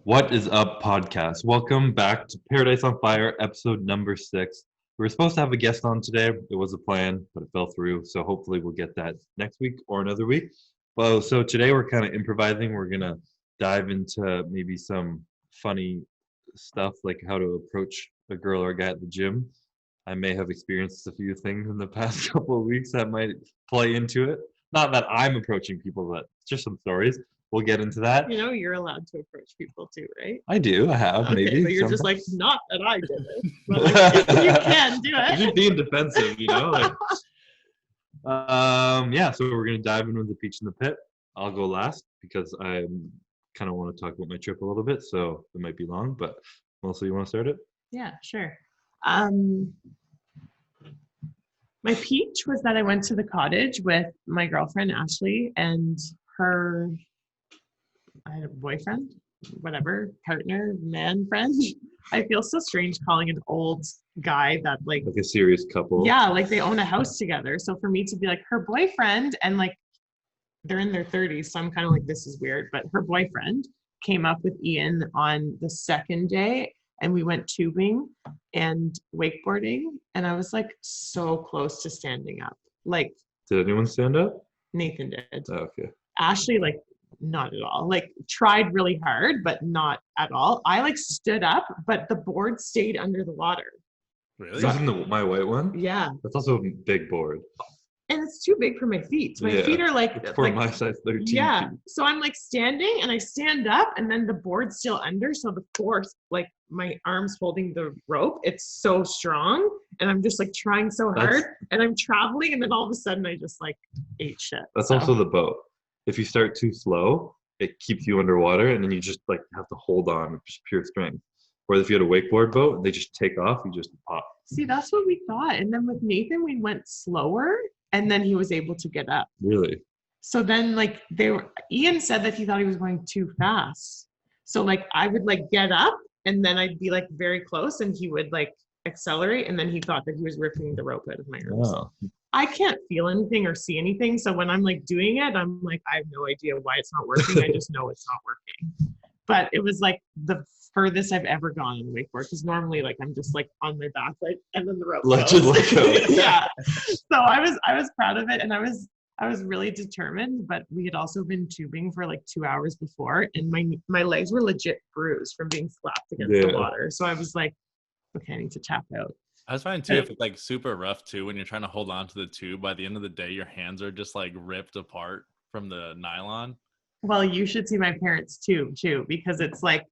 What is up, podcast? Welcome back to Paradise on Fire, episode number 6. We were supposed to have a guest on today. It was a plan, but it fell through. So hopefully we'll get that next week or another week. Well, so today we're kind of improvising. We're gonna dive into maybe some funny stuff, like how to approach a girl or a guy at the gym. I may have experienced a few things in the past couple of weeks that might play into it. Not that I'm approaching people, but just some stories. We'll get into that. You know, you're allowed to approach people too, right? I do. I have Okay, maybe. but you're just sometimes. like, not that I did it. But like, you can do I'm it. just being defensive, Like, yeah. So we're gonna dive in with the peach in the pit. I'll go last because I kind of want to talk about my trip a little bit. So it might be long, but Melissa, you want to start it? Yeah, sure. My peach was that I went to the cottage with my girlfriend Ashley and her I had a boyfriend, whatever, partner, man, friend. I feel so strange calling an old guy that like a serious couple. Yeah, like they own a house together. So for me to be like her boyfriend and like they're in their 30s, so I'm kind of like, this is weird. But her boyfriend came up with Ian on the second day and we went tubing and wakeboarding. And I was like so close to standing up. Like, did anyone stand up? Nathan did. Oh, okay. Ashley, like, not at all. Like, tried really hard, but not at all. I like stood up, but the board stayed under the water. Really? Using my white one? Yeah. That's also a big board. And it's too big for my feet. My feet are like it's for my size 13 yeah. feet. So I'm like standing and I stand up and then the board's still under. So the force, like my arms holding the rope, it's so strong. And I'm just like trying so hard and I'm traveling. And then all of a sudden I just like ate shit. That's also the boat. If you start too slow, it keeps you underwater and then you just like have to hold on with just pure strength. Whereas if you had a wakeboard boat, they just take off, you just pop. See, that's what we thought. And then with Nathan, we went slower and then he was able to get up. Really? So then like Ian said that he thought he was going too fast. So like I would like get up and then I'd be like very close and he would like accelerate and then he thought that he was ripping the rope out of my arms. Oh. I can't feel anything or see anything. So when I'm like doing it, I'm like, I have no idea why it's not working. I just know it's not working. But it was like the furthest I've ever gone on the wakeboard because normally like I'm just like on my back like and then the rope goes. Yeah. So I was proud of it and I was really determined, but we had also been tubing for like 2 hours before and my legs were legit bruised from being slapped against the water. So I was like, okay, I need to tap out. I was finding too if it's like super rough too when you're trying to hold on to the tube. By the end of the day, your hands are just like ripped apart from the nylon. Well, you should see my parents' tube too, because it's like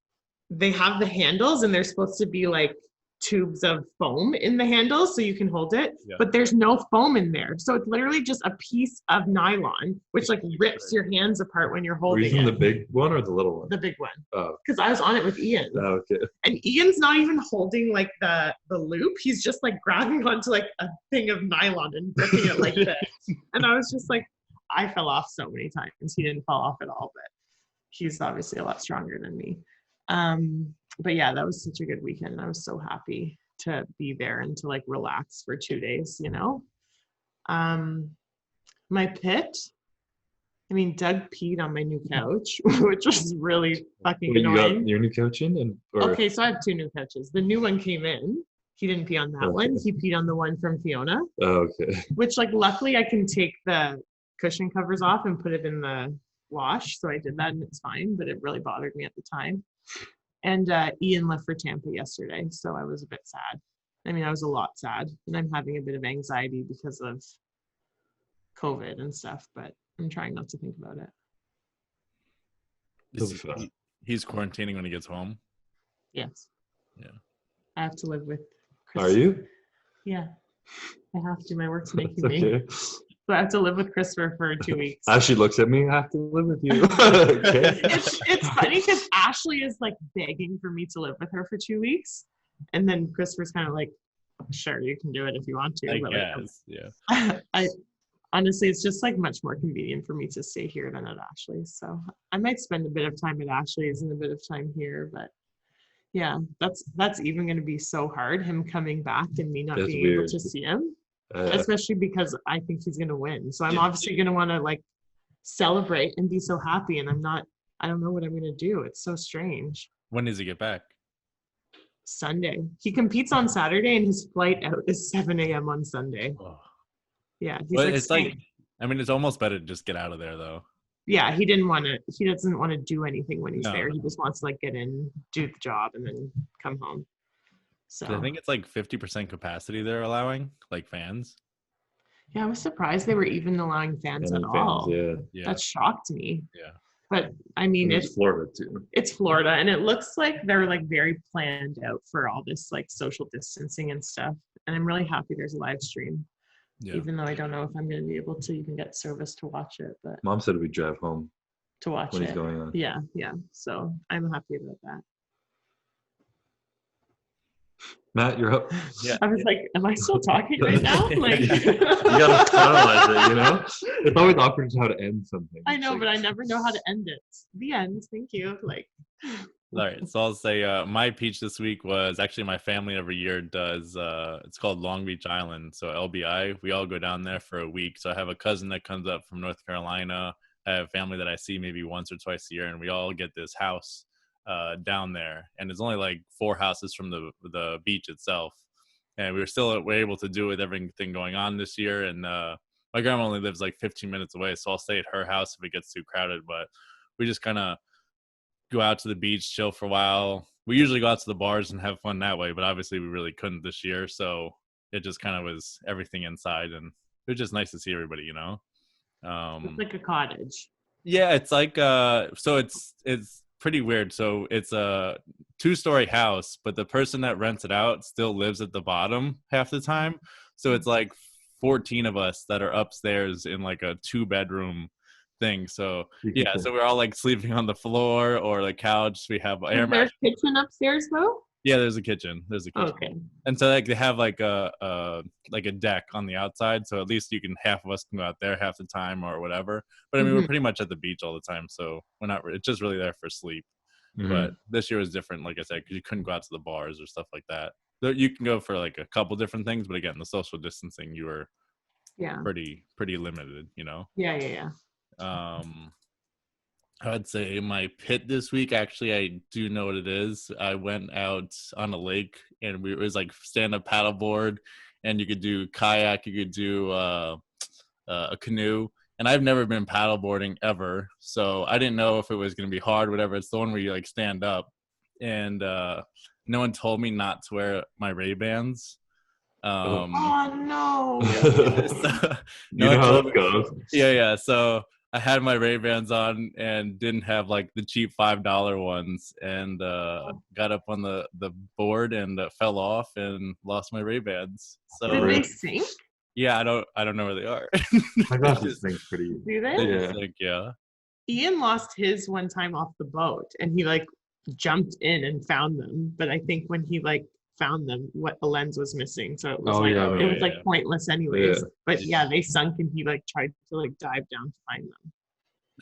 they have the handles and they're supposed to be like tubes of foam in the handles so you can hold it, but there's no foam in there. So it's literally just a piece of nylon, which like rips your hands apart when you're holding it. Were you using the big one or the little one? The big one. Oh. Because I was on it with Ian. Oh, okay. And Ian's not even holding like the loop. He's just like grabbing onto like a thing of nylon and gripping it like this. And I was just like, I fell off so many times. He didn't fall off at all, but he's obviously a lot stronger than me. But yeah, that was such a good weekend. And I was so happy to be there and to like relax for 2 days, My pit, I mean, Doug peed on my new couch, which was really fucking annoying. You got your new couch in? Okay, so I have 2 new couches. The new one came in. He didn't pee on that one. He peed on the one from Fiona. Oh, okay. Which like luckily I can take the cushion covers off and put it in the wash. So I did that and it's fine, but it really bothered me at the time. And Ian left for Tampa yesterday, so I was a bit sad. I mean, I was a lot sad, and I'm having a bit of anxiety because of COVID and stuff, but I'm trying not to think about it. He's quarantining when he gets home? Yes. Yeah. I have to live with Chris. Are you? Yeah. I have to. My work's making me. So I have to live with Christopher for 2 weeks. Ashley looks at me, I have to live with you. Okay. It's funny because Ashley is like begging for me to live with her for 2 weeks. And then Christopher's kind of like, sure, you can do it if you want to. I but guess, yeah. I honestly, it's just like much more convenient for me to stay here than at Ashley's. So I might spend a bit of time at Ashley's and a bit of time here, but yeah, that's even going to be so hard, him coming back and me not being able to see him. Especially because I think he's going to win. So I'm obviously going to want to like celebrate and be so happy. And I don't know what I'm going to do. It's so strange. When does he get back? Sunday. He competes on Saturday, and his flight out is 7 a.m. on Sunday. Oh. Yeah, he's Well, like, it's like, I mean, it's almost better to just get out of there, though. yeah, he doesn't want to do anything when he's No. there. He just wants to like get in, do the job, and then come home. 'Cause So I think it's like 50% capacity they're allowing, like fans. yeah, I was surprised they were even allowing fans at all. Yeah. That shocked me. Yeah. But I mean, It's Florida too. it's Florida, and it looks like they're like very planned out for all this like social distancing and stuff. And I'm really happy there's a live stream, Yeah. even though I don't know if I'm going to be able to even get service to watch it, but Mom said we'd drive home to watch when it. he's going on. Yeah. So I'm happy about that. Matt, you're up. Yeah. I was like, am I still talking right now? Like, You gotta finalize it, you know? It's always awkward how to end something. I know, It's but I like, never know how to end it. The end. Thank you. Like, All right, so I'll say my peach this week was actually my family every year does. It's called Long Beach Island, so LBI. We all go down there for a week. So I have a cousin that comes up from North Carolina. I have family that I see maybe once or twice a year, and we all get this house down there. And it's only like 4 houses from the beach itself. And we're able to do it with everything going on this year. And my grandma only lives like 15 minutes away, so I'll stay at her house if it gets too crowded. But we just kind of go out to the beach, chill for a while. We usually go out to the bars and have fun that way, but obviously we really couldn't this year. So it just kind of was everything inside, and it was just nice to see everybody, you know? it's like a cottage. Yeah, it's like, so it's pretty weird. So it's a 2-story house, but the person that rents it out still lives at the bottom half the time. So it's like 14 of us that are upstairs in like a 2-bedroom thing. So yeah, so we're all like sleeping on the floor or the couch. We have air Is there a kitchen upstairs though? Yeah, there's a kitchen. Okay. And so like they have like a deck on the outside, so at least you can half of us can go out there half the time or whatever. But I mean, we're pretty much at the beach all the time, so we're not. It's just really there for sleep. But this year was different, like I said, because you couldn't go out to the bars or stuff like that. You can go for like a couple different things, but again, the social distancing, you were pretty limited, you know. Yeah. I'd say my pit this week, actually, I do know what it is. I went out on a lake, and it was like stand-up paddleboard, and you could do kayak, you could do a canoe. And I've never been paddleboarding ever, so I didn't know if it was going to be hard, whatever. It's the one where you like stand up, and no one told me not to wear my Ray-Bans. Oh no! So, you know how that goes. Yeah. So I had my Ray-Bans on and didn't have like the cheap $5 ones, and got up on the board and fell off and lost my Ray-Bans. So did they sink? Yeah, I don't know where they are. My glasses think pretty. Do they? Yeah. Ian lost his one time off the boat, and he like jumped in and found them. But I think when he like found them, what the lens was missing, so it was it was pointless anyways. Yeah. But yeah, they sunk, and he like tried to like dive down to find them.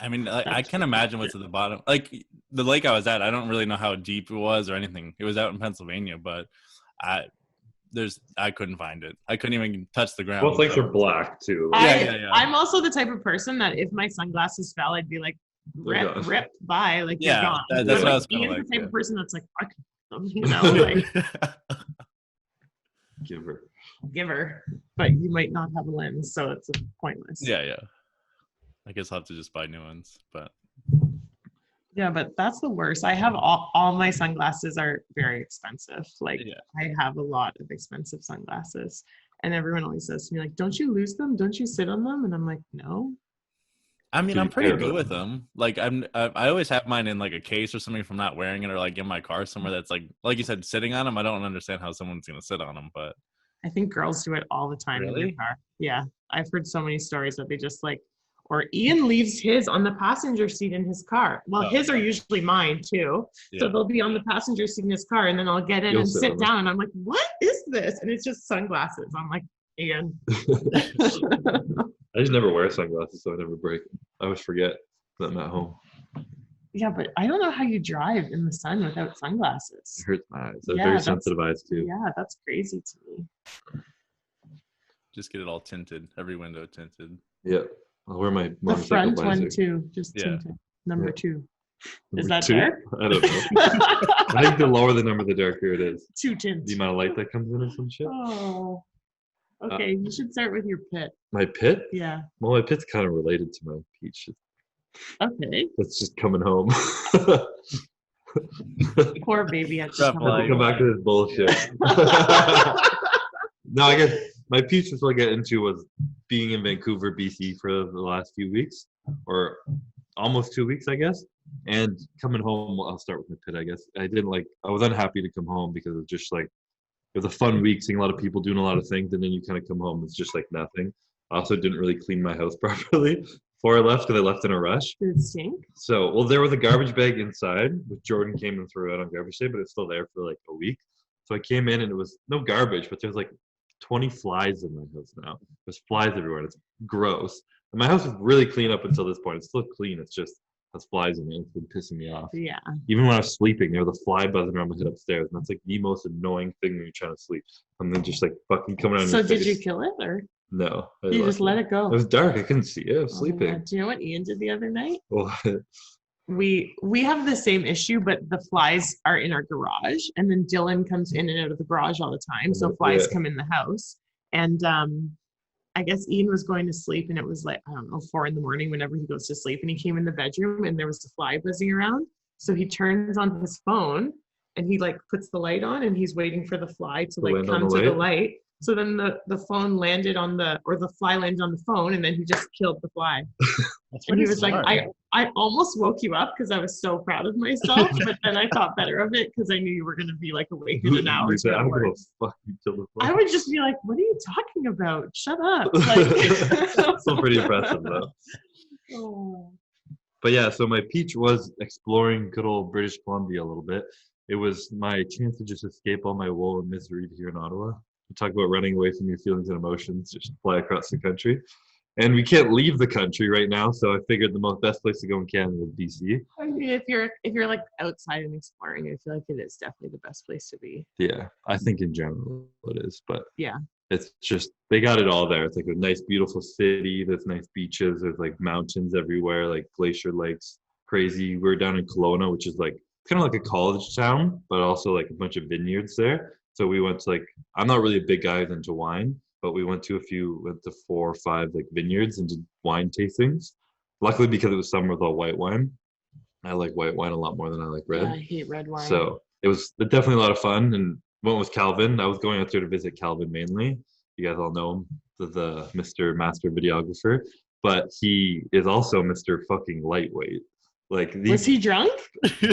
I mean, I can't imagine what's at the bottom. Like the lake I was at, I don't really know how deep it was or anything. It was out in Pennsylvania, but I couldn't find it. I couldn't even touch the ground. Both lakes are black too. Yeah. I'm also the type of person that if my sunglasses fell, I'd be like, rip, bye, like you're gone. That's what I was kind of Ian's like. the type of person that's like, fuck them, you know, like give her, but you might not have a lens, so it's pointless. Yeah. I guess I'll have to just buy new ones, but. Yeah, but that's the worst. I have all my sunglasses are very expensive. Like I have a lot of expensive sunglasses, and everyone always says to me like, "Don't you lose them? Don't you sit on them?" And I'm like, "No." I mean, I'm pretty good with them. Like I always have mine in like a case or something from not wearing it, or like in my car somewhere that's like you said, sitting on them. I don't understand how someone's gonna sit on them, but I think girls do it all the time in their car. Yeah, I've heard so many stories that they just like. Or Ian leaves his on the passenger seat in his car. Well, his are usually mine too. Yeah. So they'll be on the passenger seat in his car, and then I'll get in and sit down. And I'm like, what is this? And it's just sunglasses. I'm like, Ian. I just never wear sunglasses, so I never break them. I always forget that I'm at home. Yeah, but I don't know how you drive in the sun without sunglasses. It hurts my eyes. I have very sensitive eyes too. Yeah, that's crazy to me. Just get it all tinted, every window tinted. Yeah. I'll wear my the front one too, just tinted. Number 2. Is Number that 2? dark? I don't know. I think the lower the number, the darker it is. 2 tint. The amount of light that comes in or some shit. Oh. Okay, you should start with your pit. My pit? Yeah. Well, my pit's kind of related to my peach. Okay. It's just coming home. Poor baby. Had to Rough come life. home. Come back to this bullshit. No, I guess my piece to get into was being in Vancouver BC for the last few weeks, or almost 2 weeks, I guess. And coming home, I'll start with my pit, I guess. I was unhappy to come home because it was just like, it was a fun week, seeing a lot of people doing a lot of things, and then you kind of come home, it's just like nothing. I also didn't really clean my house properly before I left because I left in a rush. Did it stink? So, well, there was a garbage bag inside, which Jordan came and threw out on garbage day, but it's still there for like a week. So I came in and it was no garbage, but there's like 20 flies in my house now. There's flies everywhere and it's gross. And my house is really clean up until this point. It's still clean. It's just has flies in it. It's been pissing me off. Yeah. Even when I was sleeping, there was a fly buzzing around my head upstairs. And that's like the most annoying thing when you're trying to sleep. And then just like fucking coming on So your face. did you kill it or No. you just let it go? It was dark. I couldn't see it. I was Oh my sleeping. God. Do you know what Ian did the other night? What? We have the same issue, but the flies are in our garage, and then Dylan comes in and out of the garage all the time, so flies Yeah. come in the house. And I guess Ian was going to sleep, and it was like, I don't know, 4 a.m. whenever he goes to sleep, and he came in the bedroom, and there was a fly buzzing around. So he turns on his phone, and he like puts the light on, and he's waiting for the fly to like land on come the to the light? light. So then the phone landed on the fly landed on the phone, and then he just killed the fly. That's And he pretty was smart. like, I almost woke you up because I was so proud of myself, but then I thought better of it because I knew you were going to be like awake in an hour. You said, to I'm work. gonna fucking kill the fly. I would just be like, what are you talking about? Shut up. Like, Still pretty impressive though. oh. But yeah, so my peach was exploring good old British Columbia a little bit. It was my chance to just escape all my woe and misery here in Ottawa. We talk about running away from your feelings and emotions, just fly across the country. And we can't leave the country right now, so I figured the best place to go in Canada was BC. I mean, if you're like outside and exploring, I feel like it is definitely the best place to be. Yeah, I think in general it is, but Yeah. it's just, they got it all there. It's like a nice, beautiful city. There's nice beaches. There's like mountains everywhere, like glacier lakes. Crazy. We were down in Kelowna, which is like kind of like a college town, but also like a bunch of vineyards there. So we went to like, I'm not really a big guy into wine, but we went to 4 or 5 like vineyards and did wine tastings. Luckily, because it was summer with all white wine. I like white wine a lot more than I like red. Yeah, I hate red wine. So it was definitely a lot of fun. And one was Calvin. I was going out there to visit Calvin mainly. You guys all know him, the Mr. Master Videographer. But he is also Mr. fucking lightweight. Like Was he drunk?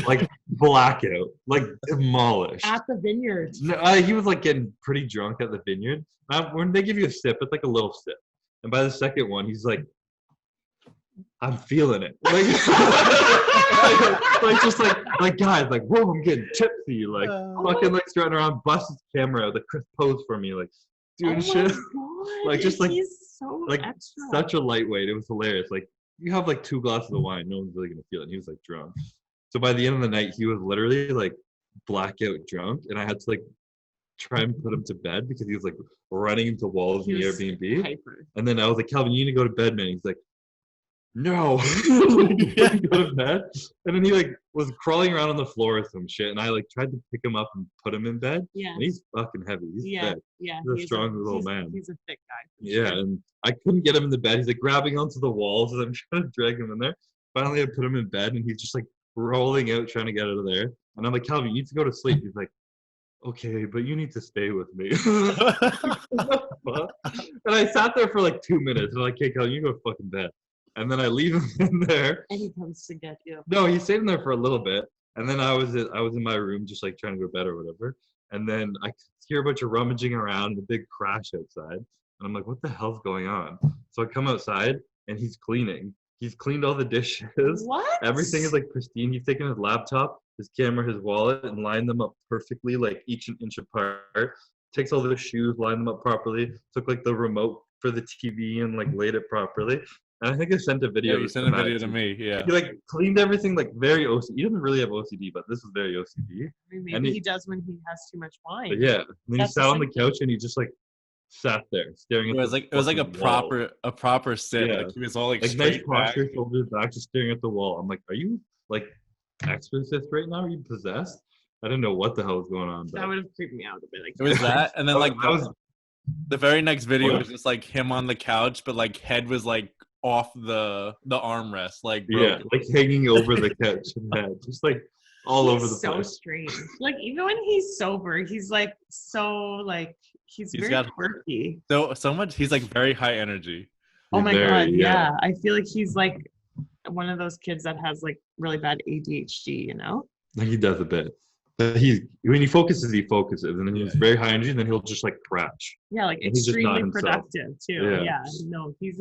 like blackout, like demolished. At the vineyard. No, he was like getting pretty drunk at the vineyard. When they give you a sip, it's like a little sip. And by the second one, he's like, I'm feeling it. Like just like guys, like, whoa, I'm getting tipsy. Like fucking like strutting around, bust his camera out, like Chris posed for me, like doing shit. God. Like just like He's so like extra. such a lightweight. It was hilarious. Like you have like 2 glasses of wine, no one's really gonna feel it. And he was like drunk. So by the end of the night, he was literally like blackout drunk, and I had to like try and put him to bed because he was like running into walls in the Airbnb. Hyper. And then I was like, Calvin, you need to go to bed, man. He's like, no. He wouldn't go to bed. And then he like was crawling around on the floor or some shit. And I like tried to pick him up and put him in bed. Yeah. And he's fucking heavy. He's thick. Yeah. He's a strong little man. He's a thick guy. Yeah. And I couldn't get him in the bed. He's like grabbing onto the walls as I'm trying to drag him in there. Finally, I put him in bed and he's just like rolling out trying to get out of there. And I'm like, Calvin, you need to go to sleep. He's like, okay, but you need to stay with me. And I sat there for like 2 minutes. And I'm like, okay, Calvin, you go to fucking bed. And then I leave him in there. And he comes to get you. No, he stayed in there for a little bit. And then I was in my room just like trying to go to bed or whatever. And then I hear a bunch of rummaging around and a big crash outside. And I'm like, what the hell's going on? So I come outside and he's cleaning. He's cleaned all the dishes. What? Everything is like pristine. He's taken his laptop, his camera, his wallet, and lined them up perfectly, like each an inch apart. Takes all the shoes, lined them up properly. Took like the remote for the TV and like laid it properly. And I think I sent a video. Yeah, you sent a video to me. Yeah. He like cleaned everything like very OCD. He doesn't really have OCD, but this is very OCD. Maybe And he does when he has too much wine. But yeah, and then That's he sat on the the couch and he just like sat there staring at It was the like a fucking wall. proper sit. Yeah. Like he was all like Like nice straight back. posture, shoulders back, just staring at the wall. I'm like, are you like exorcist right now? Are you possessed? I didn't know what the hell was going on. That would have creeped me out a bit. It was that, and then like I was the very next video What? was just like him on the couch, but like head was like off the armrest, like yeah, broken. like hanging over the couch and head, just like all over the so place. strange. Like even when he's sober, he's like so like he's very got quirky. so much. He's like very high energy. Oh my Very, god, yeah. I feel like he's like one of those kids that has like really bad ADHD, you know? Like he does a bit. But when he focuses, and then he's very high energy, and then he'll just like crash. Yeah, like And he's just not extremely himself. productive too. Yeah. Yeah. No, he's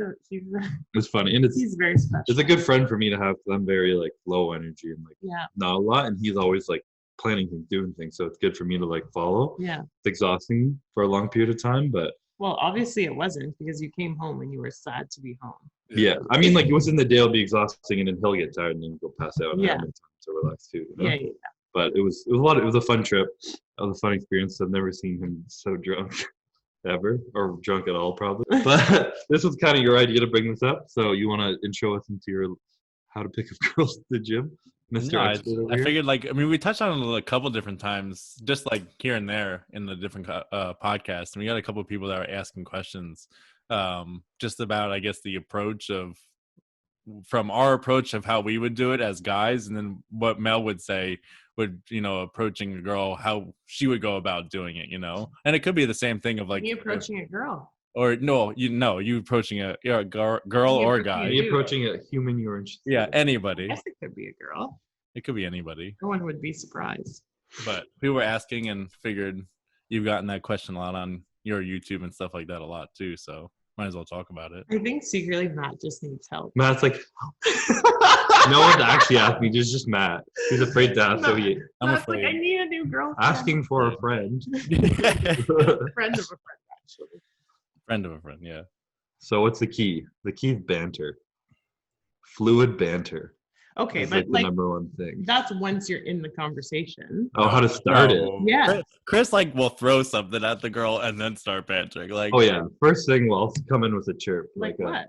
It's funny, and he's very special. it's a good friend for me to have. 'Cause I'm very like low energy and like Yeah. not a lot, and he's always like planning things, doing things. So it's good for me to like follow. Yeah. It's exhausting for a long period of time, but Well, obviously it wasn't because you came home and you were sad to be home. yeah, I mean like within the day it'll be exhausting, and then he'll get tired and then he'll pass out. And Yeah. I have no time to relax too. You know? Yeah. But it was a lot. It was a fun trip. It was a fun experience. I've never seen him so drunk ever, or drunk at all probably. But this was kind of your idea to bring this up. So you want to intro us into your how to pick up girls at the gym, Mr. No, Expert over I here? figured like, I mean, we touched on it a couple different times, just like here and there in the different podcasts, and we got a couple of people that were asking questions, just about, I guess, the approach from our approach of how we would do it as guys, and then what Mel would say would, approaching a girl, how she would go about doing it, and it could be the same thing of like Me approaching a girl. or no, you approaching a girl Me or approaching guy. Me approaching a human you're interested Yeah, in. I anybody. guess it could be a girl. It could be anybody. No one would be surprised. But we were asking and figured you've gotten that question a lot on your YouTube and stuff like that a lot too, so might as well talk about it. I think secretly Matt just needs help. Matt's like, no one's actually asked me. There's just Matt. He's afraid to ask. So he I'm Matt's like, I afraid. need a new girlfriend. asking for a friend. A friend of a friend, actually. Friend of a friend, yeah. So what's the key? The key is banter. Fluid banter. Okay, Is but like the number one thing. that's once you're in the conversation. Oh, how to start it. No. Yeah. Chris like will throw something at the girl and then start bantering. Like, Oh yeah. First thing, well, I'll come in with a chirp. Like what?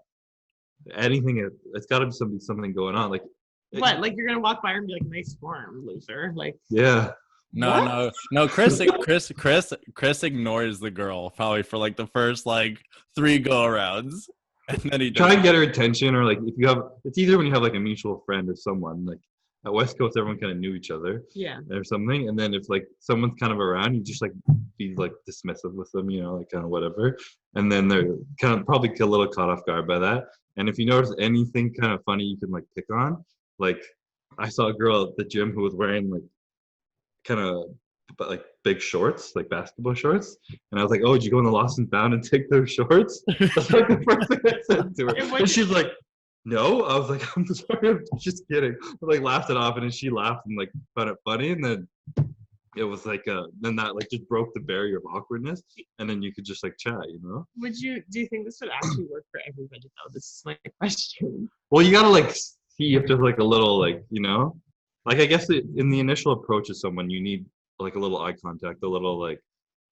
Anything. It's got to be something going on. Like What? Like you're gonna walk by her and be like, "Nice form, loser." Like, yeah. no. Chris ignores the girl probably for like the first like 3 go-arounds. And then he Try and get her attention, or like if you have, it's either when you have like a mutual friend or someone. Like at West Coast, everyone kind of knew each other yeah, or something. And then if like someone's kind of around, you just like be like dismissive with them, like kind of whatever. And then they're kind of probably a little caught off guard by that. And if you notice anything kind of funny, you can like pick on. Like I saw a girl at the gym who was wearing like kind of like big shorts, like basketball shorts, and I was like, "Oh, did you go in the Lost and Found and take those shorts?" That's like the first thing I said to her, and she's like, "No." I was like, "I'm sorry, I'm just kidding." I like laughed it off, and then she laughed and like found it funny, and then it was like, then that like just broke the barrier of awkwardness, and then you could just like chat, do you think this would actually work for everybody though? This is my question. Well, you gotta like see if there's like a little like like I guess in the initial approach of someone, you need like a little eye contact, a little like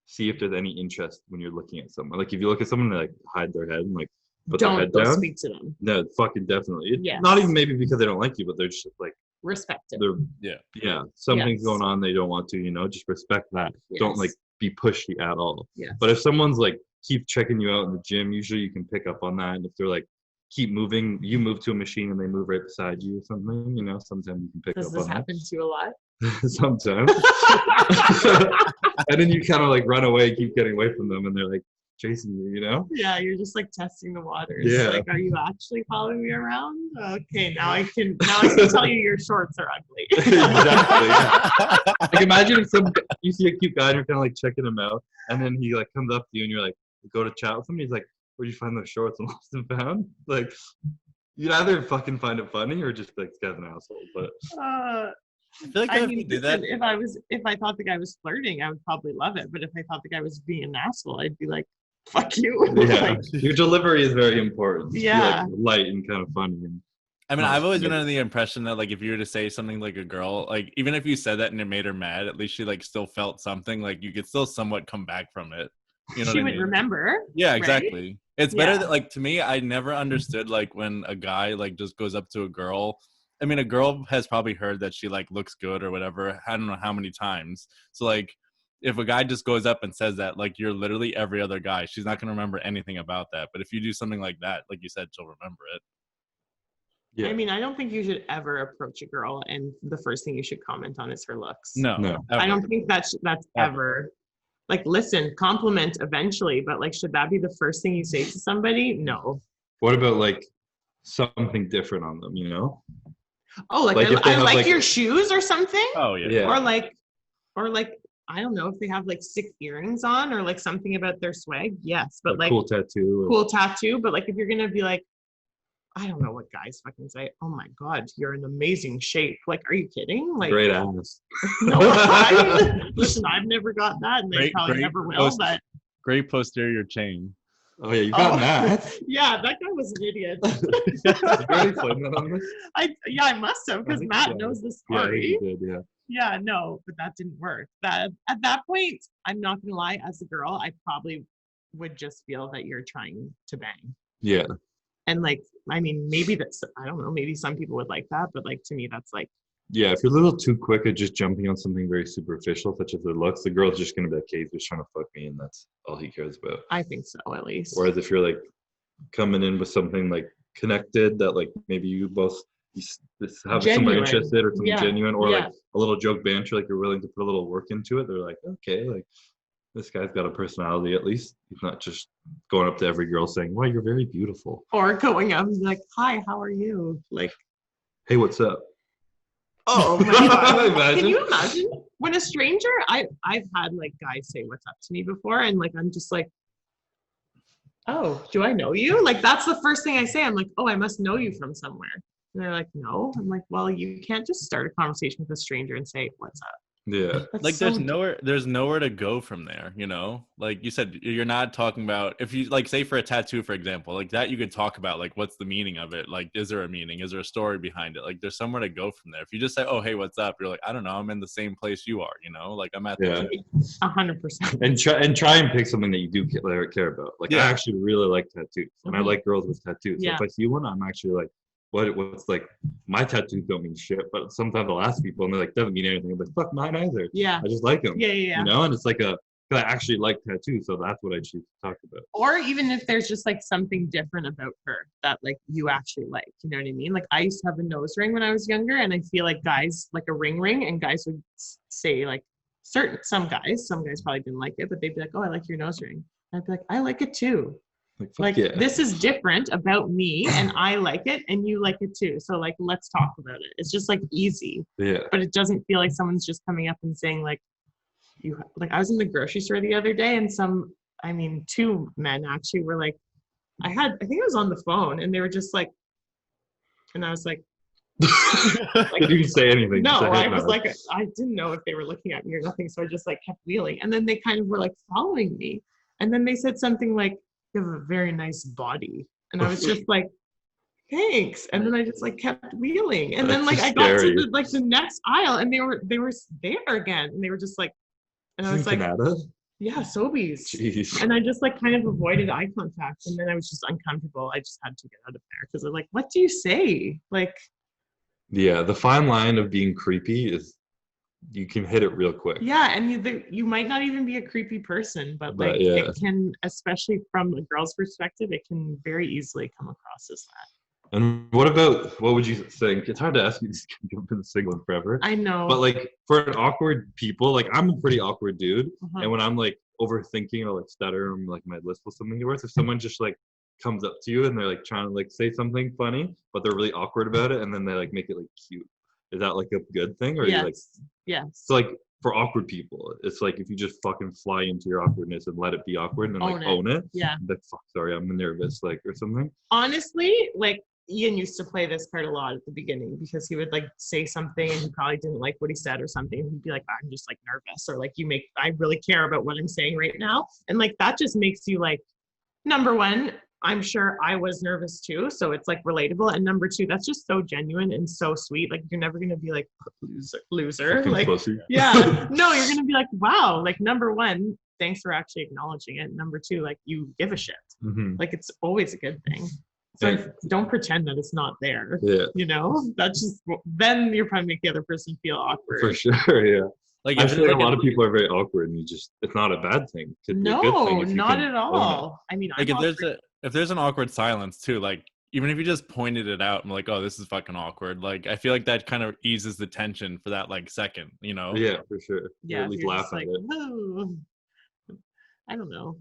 see if there's any interest when you're looking at someone. Like if you look at someone, they like hide their head and like put their head Don't down. speak to them. No, fucking definitely. Yes. Not even maybe because they don't like you, but they're just like Respect it. they're something's Yes. going on they don't want to. Just respect that. Don't Yes. like be pushy at all. Yes. But if someone's like keep checking you out in the gym, usually you can pick up on that. And if they're like keep moving, you move to a machine and they move right beside you or something, sometimes you can pick Does up this on happen to you a lot? that. Sometimes. And then you kind of like run away, keep getting away from them, and they're like chasing you. Yeah, you're just like testing the waters. Yeah. Like, are you actually following me around? Okay, now I can tell you your shorts are ugly. Exactly. Yeah. Like imagine if you see a cute guy and you're kind of like checking him out, and then he like comes up to you and you're like go to chat with him. He's like, "Where'd you find those shorts?" And Lost and Found. Like you'd either fucking find it funny or just like this guy's an asshole. But I feel like I if mean, you do that, if I thought the guy was flirting, I would probably love it. But if I thought the guy was being an asshole, I'd be like, "Fuck you." yeah, Like, your delivery is very important. Be, Yeah. like, light and kind of funny. And I mean, Oh, I've always been yeah. under the impression that like if you were to say something like a girl, like even if you said that and it made her mad, at least she like still felt something. Like you could still somewhat come back from it. You know she what I would mean? remember. Yeah, right? exactly. It's better Yeah. that like to me, I never understood like when a guy like just goes up to a girl I mean, a girl has probably heard that she like looks good or whatever. I don't know how many times. So like, if a guy just goes up and says that, like, you're literally every other guy, she's not gonna remember anything about that. But if you do something like that, like you said, she'll remember it. Yeah. I mean, I don't think you should ever approach a girl and the first thing you should comment on is her looks. No, No. I don't think that's ever. Like, listen, compliment eventually, but like, should that be the first thing you say to somebody? No. What about like something different on them, you know? Oh, like, Like, if they I have, like like- your shoes or something. Oh yeah. Yeah. Or like, I don't know if they have like 6 earrings on or like something about their swag. Yes, but like cool tattoo. cool tattoo. But like, if you're gonna be like, I don't know what guys fucking say. Oh my God, you're in amazing shape. Like, are you kidding? Like, Great ass. no, listen, I've never got that, and I probably never will. But Great posterior chain. Oh yeah, you got that. yeah, that guy was an idiot. Did you already explain that on this? I must have, because think Matt so. knows the Yeah, story. you did, yeah. Yeah, no, but that didn't work. That at that point, I'm not gonna lie, as a girl, I probably would just feel that you're trying to bang. Yeah. And like, I mean, maybe that's, I don't know, maybe some people would like that, but like, to me, that's like, Yeah, if you're a little too quick at just jumping on something very superficial, such as their looks, the girl's just gonna be like, okay, he's just trying to fuck me, and that's all he cares about. I think so, at least. Whereas if you're like coming in with something like connected, that like maybe you both have Genuine. somewhere interested or something Yeah, genuine, or yeah. like a little joke banter, like you're willing to put a little work into it, they're like, okay, like this guy's got a personality at least. He's not just going up to every girl saying, well, you're very beautiful. Or going up and be like, hi, how are you? Like, Hey, what's up? oh my God. Imagine. Can you imagine when a stranger, I've had like guys say what's up to me before, and like, I'm just like, oh, do I know you? Like, that's the first thing I say. I'm like, oh, I must know you from somewhere. And they're like, no. I'm like, well, you can't just start a conversation with a stranger and say, what's up? Yeah. That's Like so there's nowhere to go from there, you know? Like you said, you're not talking about, if you like, say for a tattoo, for example, like that you could talk about, like, what's the meaning of it? Like, is there a meaning? Is there a story behind it? Like, there's somewhere to go from there. If you just say, oh, hey, what's up? You're like, I don't know, I'm in the same place you are, you know? Like, I'm at Yeah. the 100%. And try and pick something that you do care about. Like, I actually really like tattoos, and I Mhm. like girls with tattoos. So Yeah. if I see one, I'm actually like, what's like, my tattoos don't mean shit, but sometimes I'll ask people and they're like, doesn't mean anything. I'm like, fuck mine either. Yeah. I just like them. Yeah, yeah, yeah. You know, and it's like I actually like tattoos, so that's what I choose to talk about. Or even if there's just like something different about her that like you actually like, you know what I mean? Like, I used to have a nose ring when I was younger, and I feel like guys like a ring, and guys would say like some guys probably didn't like it, but they'd be like, oh, I like your nose ring. And I'd be like, I like it too. Like, fuck Like, yeah. this is different about me, and I like it, and you like it too. So like, let's talk about it. It's just like easy, Yeah. but it doesn't feel like someone's just coming up and saying like, you like, I was in the grocery store the other day, and 2 men actually were like, I think I was on the phone, and they were just like, and I was like, Didn't even say anything. no, just a head I was nod. like, I didn't know if they were looking at me or nothing, so I just like kept wheeling, and then they kind of were like following me, and then they said something like, you have a very nice body, and I was just like, thanks, and then I just like kept wheeling, and then That's like I got scary. to the next aisle, and they were there again, and they were just like, and I was like, Canada? yeah, Sobeys. Jeez. And I just like kind of avoided eye contact, and then I was just uncomfortable. I just had to get out of there because they're like, what do you say? Like, Yeah, the fine line of being creepy is you can hit it real quick. yeah, and you might not even be a creepy person, but like, yeah. it can, especially from a girl's perspective, it can very easily come across as that. And what would you think? It's hard to ask you this, you've been single forever. I know. But like for an awkward people, like I'm a pretty awkward dude. Uh-huh. And when I'm like overthinking or like stutter or like my list was something worse, if someone just like comes up to you and they're like trying to like say something funny, but they're really awkward about it, and then they like make it like cute. Is that like a good thing? Or yes. you like Yes. so like for awkward people, it's like if you just fucking fly into your awkwardness and let it be awkward and like own it. Yeah. Like, fuck, sorry, I'm nervous, like, or something. Honestly, like, Ian used to play this part a lot at the beginning because he would like say something and he probably didn't like what he said or something. And he'd be like, I'm just like nervous, or like, I really care about what I'm saying right now. And like, that just makes you like, number one, I'm sure I was nervous too. So it's like relatable. And number two, that's just so genuine and so sweet. Like, you're never going to be like loser. Fucking Like, pussy. yeah, no, you're going to be like, wow. Like, number one, thanks for actually acknowledging it. Number two, like, you give a shit. Mhm. Like, it's always a good thing. So And- don't pretend that it's not there. Yeah, You know, that's just then you're trying to make the other person feel awkward. for sure. Yeah. Like I if feel there's like a like lot of people are very awkward, and it's not a bad thing. It could be a good thing No, if you not can at own it. all. I mean, like I'm if there's an awkward silence too, like even if you just pointed it out and like, oh, this is fucking awkward, like I feel like that kind of eases the tension for that like second, you know? Yeah, for sure. Or yeah, at if least you're laugh just at like, it. "Whoa." I don't know.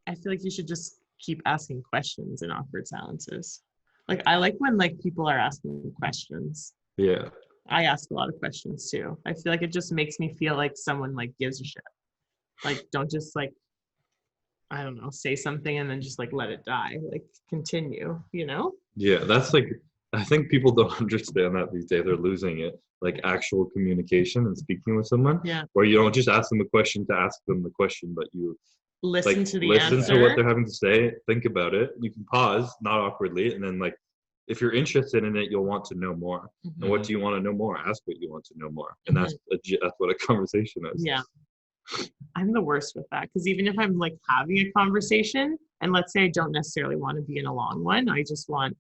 I feel like you should just keep asking questions in awkward silences. Like I like when like people are asking questions. Yeah. I ask a lot of questions too. I feel like it just makes me feel like someone like gives a shit. Like don't just like, I don't know, say something and then just like let it die. Like continue, you know? Yeah, that's like, I think people don't understand that these days. They're losing it. Like actual communication and speaking with someone, Yeah. where you don't just ask them a question to ask them the question, but you Listen like to the listen answer. to what they're having to say, think about it. You can pause, not awkwardly, and then like if you're interested in it, you'll want to know more. And what do you want to know more? Ask what you want to know more, and that's what a conversation is. Yeah. I'm the worst with that because even if I'm like having a conversation and let's say I don't necessarily want to be in a long one, I just want,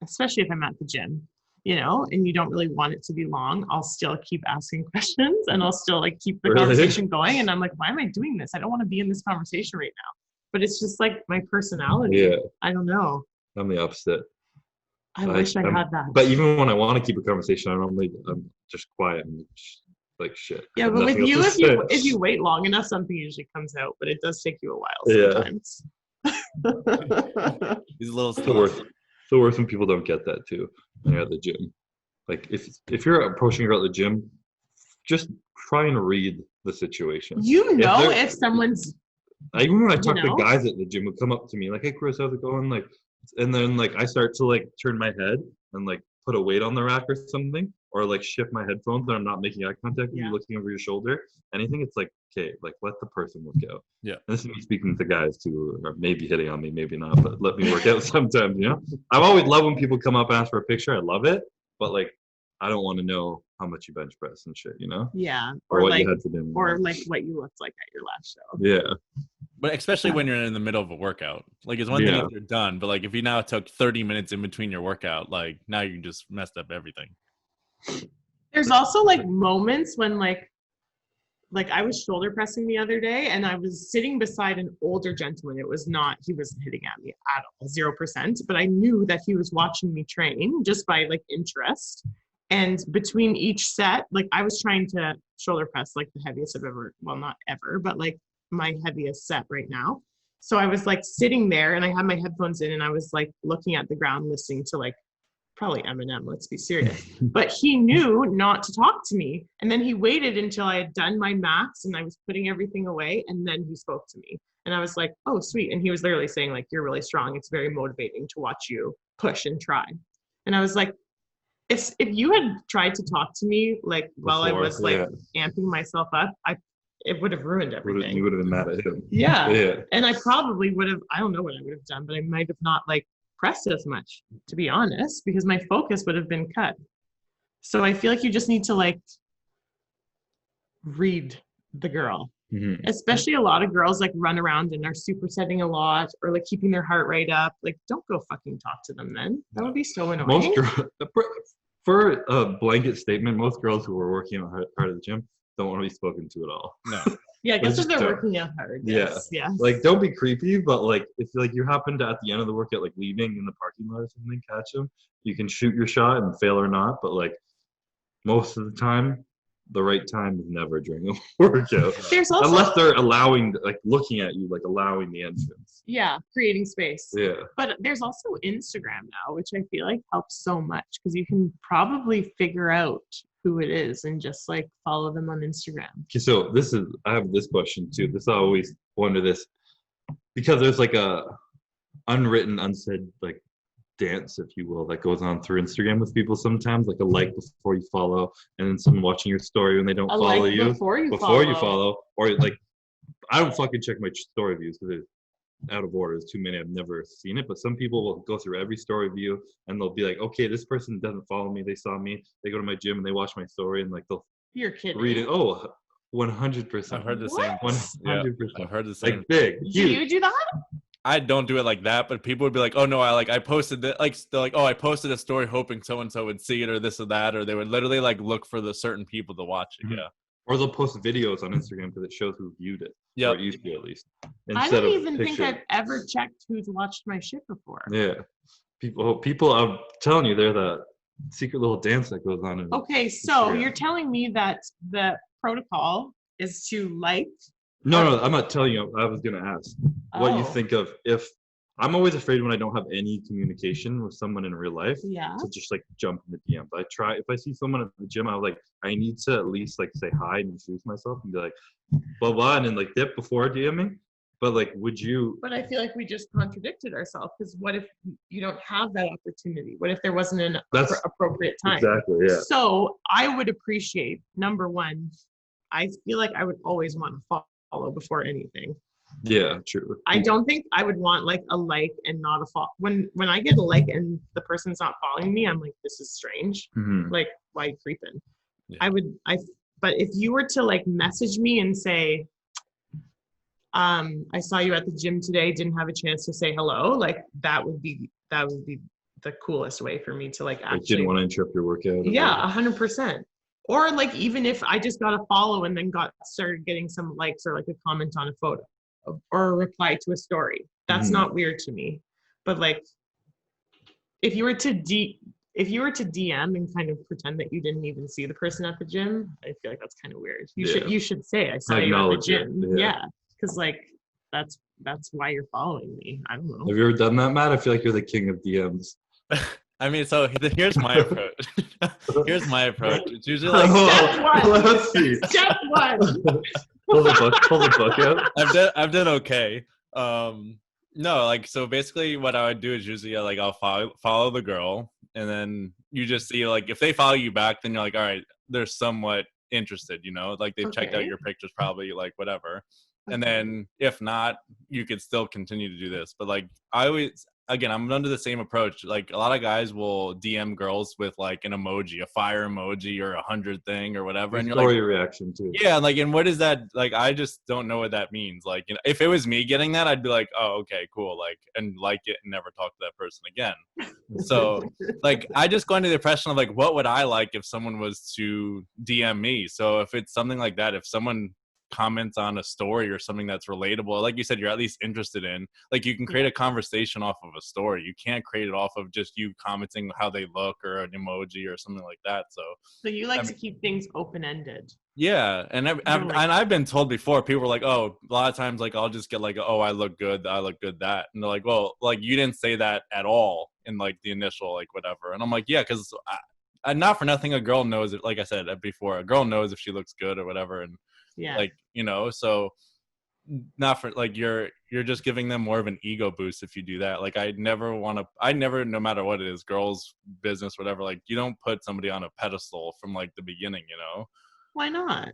especially if I'm at the gym, you know, and you don't really want it to be long, I'll still keep asking questions and I'll still like keep the Really? conversation going. And I'm like, why am I doing this? I don't want to be in this conversation right now. But it's just like my personality. Yeah, I don't know. I'm the opposite. I wish I had that. But even when I want to keep a conversation, I'm just quiet and just like shit. Yeah, but with you, if you wait long enough, something usually comes out. But it does take you a while sometimes. These little It's the worst when people don't get that too when you're at the gym. Like if you're approaching her at the gym, just try and read the situation. You know if someone's even when I talk to guys at the gym who come up to me like, hey Chris, how's it going? Like, and then like I start to like turn my head and like put a weight on the rack or something, or like shift my headphones and I'm not making eye contact with you, looking over your shoulder. Anything, it's like, okay, like let the person work out. Yeah. And this is me speaking to guys too, or maybe hitting on me, maybe not, but let me work out sometimes, you know? I've always loved when people come up and ask for a picture. I love it, but like I don't want to know how much you bench press and shit, you know? Yeah. Or what like, you had for dinner. Or like what you looked like at your last show. Yeah. But especially when you're in the middle of a workout. Like it's one thing if you're done, but like if you now took 30 minutes in between your workout, like now you just messed up everything. There's also like moments when like I was shoulder pressing the other day and I was sitting beside an older gentleman. He wasn't hitting at me at all, 0%, but I knew that he was watching me train just by like interest. And between each set, like I was trying to shoulder press like the heaviest I've ever, well, not ever, but like my heaviest set right now. So I was like sitting there and I had my headphones in and I was like looking at the ground, listening to like probably Eminem, let's be serious. But he knew not to talk to me. And then he waited until I had done my max and I was putting everything away. And then he spoke to me. And I was like, oh, sweet. And he was literally saying like, you're really strong. It's very motivating to watch you push and try. And I was like, if you had tried to talk to me like while I was like amping myself up, it would have ruined everything. You would have been mad at him. Yeah. And I probably would have, I don't know what I would have done, but I might have not like pressed as much, to be honest, because my focus would have been cut. So I feel like you just need to like read the girl. Mm-hmm. Especially a lot of girls like run around and are supersetting a lot or like keeping their heart rate up. Like, don't go fucking talk to them then. That would be so annoying. Most girls, for a blanket statement, most girls who are working out hard at the gym don't want to be spoken to at all. No. Yeah, I guess if they're working out hard. Yes, yeah. Like, don't be creepy, but like, if like you happen to at the end of the workout, like leaving in the parking lot or something, catch them, you can shoot your shot and fail or not. But like, most of the time, the right time is never during a workout. Unless they're allowing, like looking at you, like allowing the entrance. Yeah, creating space. Yeah. But there's also Instagram now, which I feel like helps so much because you can probably figure out who it is and just like follow them on Instagram. Okay, so I have this question too. I always wonder this because there's like a unwritten, unsaid like dance, if you will, that goes on through Instagram with people sometimes, like a like before you follow, and then someone watching your story when they don't follow you before you follow, or like I don't fucking check my story views because it's out of order. There's too many. I've never seen it, but some people will go through every story view and they'll be like, okay, this person doesn't follow me. They saw me. They go to my gym and they watch my story and like they'll read it. Oh, 100%. I've heard the same. 100%. I've heard the same. Like big. Do you do that? I don't do it like that, but people would be like, "Oh no, I posted it." Like they're like, "Oh, I posted a story hoping so and so would see it or this or that," or they would literally like look for the certain people to watch it. Mhm. Yeah. Or they'll post videos on Instagram because it shows who viewed it, or Yep. it used to at least, I instead don't of even think picture. I've ever checked who's watched my shit before. Yeah, people. I'm telling you, they're the secret little dance that goes on in Okay, so Instagram. you're telling me that the protocol is to like. No, I'm not telling you. I was gonna ask what you Oh. think of if I'm always afraid when I don't have any communication with someone in real life Yeah. to just like jump in the DMs. I try if I see someone at the gym, I was like, I need to at least like say hi and introduce myself and be like, blah blah, and then like dip before DMing. But like, would you? But I feel like we just contradicted ourselves because what if you don't have that opportunity? What if there wasn't an That's appropriate time? Exactly. Yeah. So I would appreciate, number one, I feel like I would always want to follow before anything. Yeah. True. I don't think I would want like a like and not a follow. When I get a like and the person's not following me, I'm like, this is strange. Mhm. Like, why you creeping? Yeah. But if you were to like message me and say, I saw you at the gym today, didn't have a chance to say hello, like that would be the coolest way for me to like I actually didn't want to interrupt your workout. yeah, 100%. Or like even if I just got a follow and then started getting some likes or like a comment on a photo or a reply to a story, that's not weird to me. But like if you were to DM and kind of pretend that you didn't even see the person at the gym, I feel like that's kind of weird. You should say I saw you at the gym. Yeah, because like that's why you're following me. I don't know. Have you ever done that, Matt? I feel like you're the king of DMs. I mean, so here's my approach. Here's my approach. It's usually like Step one. Let's see. Step one. Pull the book out. I've done okay. No, like so basically what I would do is usually like I'll follow the girl, and then you just see like if they follow you back, then you're like, all right, they're somewhat interested, you know, like they've checked out your pictures, probably like whatever. And then if not, you could still continue to do this. But like I always, again, I'm under the same approach. Like a lot of guys will DM girls with like an emoji, a fire emoji or 100 thing or whatever. And you're story like, reaction too. yeah, like, and what is that? Like, I just don't know what that means. Like, you know, if it was me getting that, I'd be like, oh, okay, cool. Like, and like it and never talk to that person again. So like, I just go into the impression of like, what would I like if someone was to DM me? So if it's something like that, if someone comments on a story or something that's relatable, like you said, you're at least interested in, like you can create a conversation off of a story. You can't create it off of just you commenting how they look or an emoji or something like that. So you like to keep things open-ended. Yeah, and I've been told before, people were like, oh, a lot of times like I'll just get like, oh, I look good that, and they're like, well, like you didn't say that at all in like the initial like whatever, and I'm like, yeah, because not for nothing, a girl knows it. Like I said before, a girl knows if she looks good or whatever, and yeah, like, you know, so not for like you're just giving them more of an ego boost if you do that. Like I never, no matter what it is, girls, business, whatever, like you don't put somebody on a pedestal from like the beginning, you know. Why not?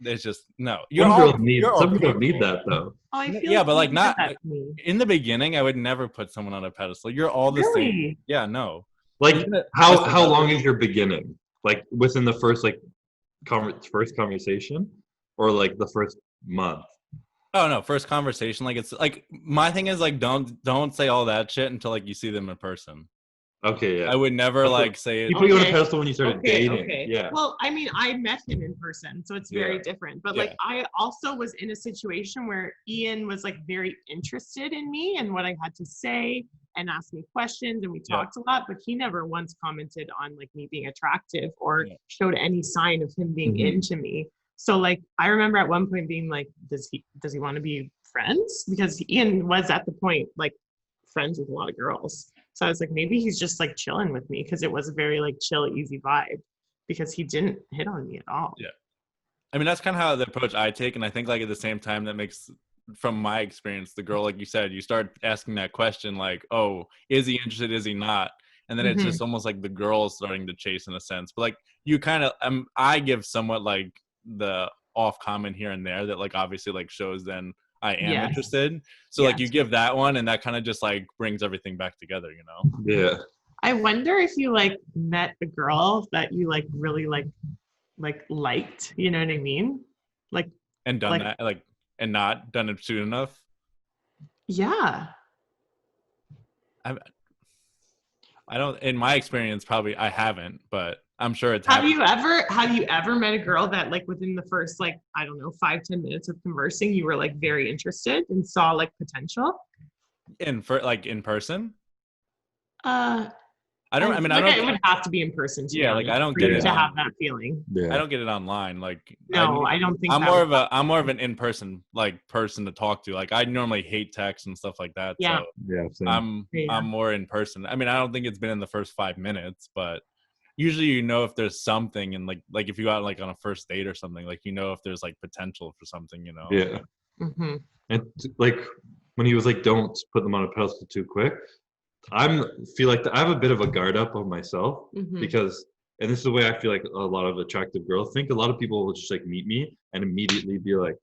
It's just no. Some people need that though. Oh, I feel yeah, but like not in the beginning. I would never put someone on a pedestal. You're all the same. Yeah, no. Like how long is your beginning? Like within the first like first conversation, or like the first month? Oh no, first conversation. Like it's like my thing is like don't say all that shit until like you see them in person. Okay, yeah. I would never like say it. You put you on a pedestal when you started dating. Okay. Yeah. Well, I mean, I met him in person, so it's very different. But like, I also was in a situation where Ian was like very interested in me and what I had to say and asked me questions, and we talked a lot. But he never once commented on like me being attractive or showed any sign of him being into me. So like, I remember at one point being like, does he want to be friends? Because Ian was at the point like friends with a lot of girls. So I was like, maybe he's just like chilling with me, because it was a very like chill, easy vibe, because he didn't hit on me at all. Yeah. I mean, that's kind of how the approach I take. And I think like at the same time that makes, from my experience, the girl, like you said, you start asking that question like, oh, is he interested? Is he not? And then it's just almost like the girl starting to chase in a sense. But like you kind of, I give somewhat like the off comment here and there that like obviously like shows then I am interested. So like you give that one, and that kind of just like brings everything back together, you know? Yeah. I wonder if you like met a girl that you like really liked, you know what I mean? Like, and done that, like, and not done it soon enough. Yeah. I don't, in my experience, probably I haven't, but I'm sure it's Have happened. you ever met a girl that like within the first like, I don't know, 5-10 minutes of conversing, you were like very interested and saw like potential? In person? Uh, I don't, I I mean, feel I like don't it get, would have to be in person to be yeah, like I honest, don't for get you it to on, have that feeling. I Yeah. don't get it online. Like No, I don't think I'm that more would of a, I'm more of an in-person like person to talk to. Like I normally hate text and stuff like that. Yeah. So Yeah. Same. I'm more in person. I mean, I don't think it's been in the first 5 minutes, but usually if there's something, and like if you go out like on a first date or something, like if there's like potential for something, Yeah. Mm-hmm. And like when he was like, "Don't put them on a pedestal too quick," I feel like I have a bit of a guard up on myself Mm-hmm. because, and this is the way I feel like a lot of attractive girls think. A lot of people will just like meet me and immediately be like,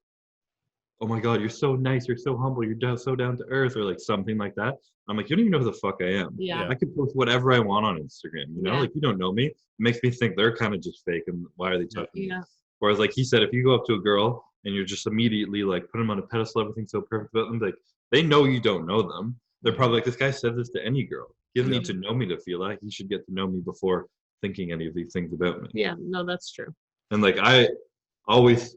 "Oh my God, you're so nice, you're so humble, so down to earth," or like something like that. I'm like, you don't even know who the fuck I am. Yeah. I can post whatever I want on Instagram, Yeah. like you don't know me. It makes me think they're kind of just fake and why are they touching me? Yeah. Whereas like he said, if you go up to a girl and you're just immediately like put them on a pedestal, everything's so perfect about them, like they know you don't know them. They're probably like, this guy said this to any girl. He doesn't need to know me to feel that. He should get to know me before thinking any of these things about me. Yeah. No, that's true. And like I always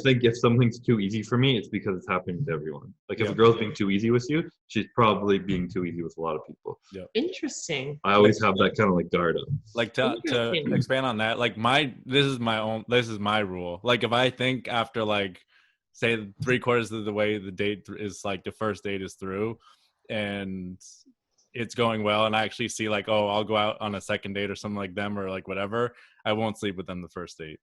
think if something's too easy for me, it's because it's happening to everyone. Like if a girl's being too easy with you, she's probably being too easy with a lot of people. Interesting. I always have that kind of like guard up. Like to expand on that, like this is my rule. Like if I think after like say 3/4 of the way the date is like the first date is through and it's going well and I actually see like, oh, I'll go out on a second date or something like them or like whatever, I won't sleep with them the first date.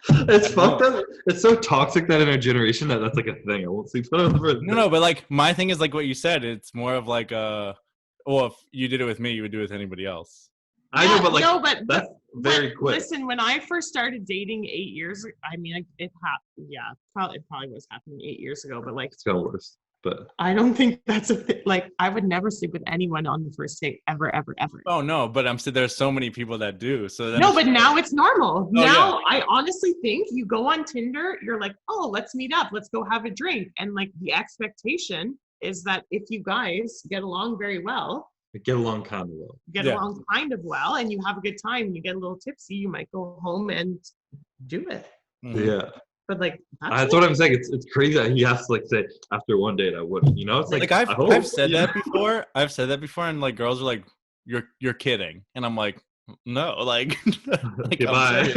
It's fucked up. It's so toxic that in our generation that's like a thing. I won't sleep with them the first date. No, but like my thing is like what you said. It's more of like well, if you did it with me, you would do it with anybody else. I know, but like no, but that's very quick. Listen, when I first started dating 8 years, I mean, it probably was happening 8 years ago, but like it's kind of worse. But I don't think that's a thing. Like I would never sleep with anyone on the first date ever, ever, ever. Oh no, but I'm saying there's so many people that do. So then no, but now it's normal. Now yeah. I honestly think you go on Tinder, you're like, oh, let's meet up, let's go have a drink, and like the expectation is that if you guys get along very well, get along kind of well, and you have a good time and you get a little tipsy, you might go home and do it. Mm-hmm. Yeah. But like that's what I'm saying. It's crazy that he has to like say after one date I wouldn't. It's like I've said that before. I've said that before, and like girls are like, "You're kidding," and I'm like, "No, like, bye."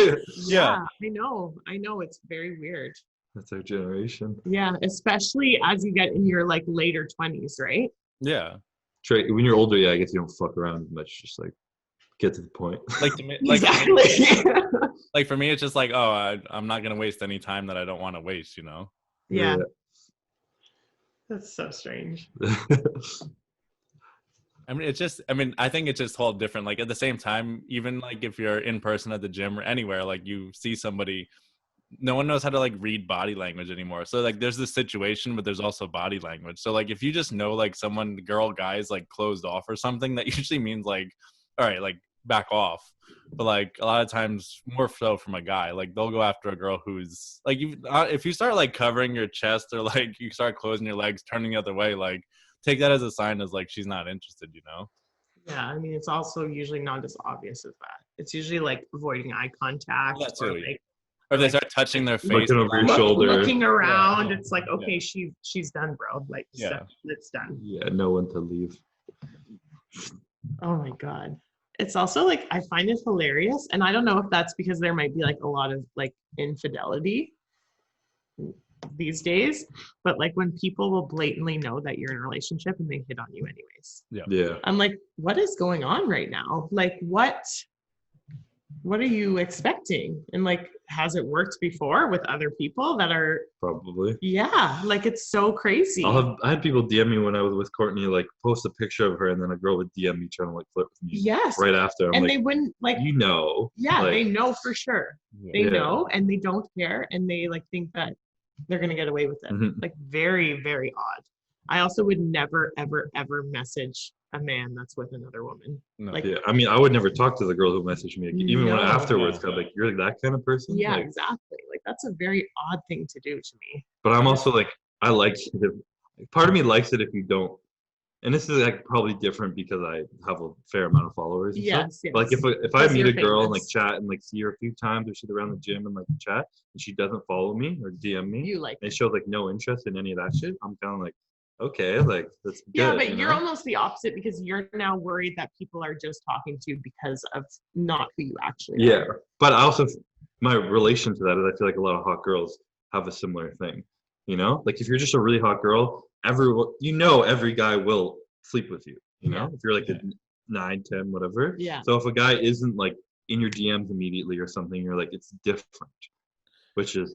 Yeah, I know. It's very weird. That's our generation. Yeah, especially as you get in your like later 20s, right? Yeah. When you're older, I guess you don't fuck around as much. Just like get to the point. Like exactly. Like for me, it's just like, oh, I'm not gonna waste any time that I don't want to waste, Yeah. That's so strange. I mean, I think it's just all different. Like at the same time, even like if you're in person at the gym or anywhere, like you see somebody, no one knows how to like read body language anymore. So like there's this situation, but there's also body language. So like if you just know like someone, girl, guy's like closed off or something, that usually means like, all right, like back off. But like a lot of times, more so from a guy, like they'll go after a girl who's like, if you start like covering your chest or like you start closing your legs, turning the other way, like take that as a sign as like she's not interested, Yeah, I mean, it's also usually not as obvious as that. It's usually like avoiding eye contact. Or if they start touching their face, looking over your shoulder, looking around. It's like, okay, she's done, bro. Like, it's done. Yeah, no one to leave. Oh my God. It's also like, I find it hilarious. And I don't know if that's because there might be like a lot of like infidelity these days, but like when people will blatantly know that you're in a relationship and they hit on you anyways. Yeah. I'm like, what is going on right now? Like, what are you expecting? And like, has it worked before with other people that are probably? Yeah, like it's so crazy. I had people DM me when I was with Courtney, like post a picture of her, and then a girl would DM me trying to like flirt with me. Yes. Right after, I'm and like, they wouldn't like. Yeah, they know for sure. They know, and they don't care, and they like think that they're gonna get away with it. Mm-hmm. Like very, very odd. I also would never, ever, ever message a man that's with another woman. No. Like, I mean, I would never talk to the girl who messaged me, even when afterwards. Cause like, you're like that kind of person. Yeah, like, exactly. Like, like, that's a very odd thing to do to me. But I'm also like, I like it. Part of me likes it if you don't. And this is like probably different because I have a fair amount of followers and stuff. Yes, yes. But like if I Because meet you're a girl and like famous. chat and like see her a few times or she's around the gym and like chat and she doesn't follow me or DM me You like and it. shows like no interest in any of that shit, I'm kind of like, okay, like that's good. Yeah, but you you're know? almost the opposite because you're now worried that people are just talking to you because of not who you actually Yeah, are. but I also my relation to that is I feel like a lot of hot girls have a similar thing. You know, like if you're just a really hot girl, every guy will sleep with you. You know, Yeah. if you're like a 9, 10, whatever. Yeah. So if a guy isn't like in your DMs immediately or something, you're like it's different, which is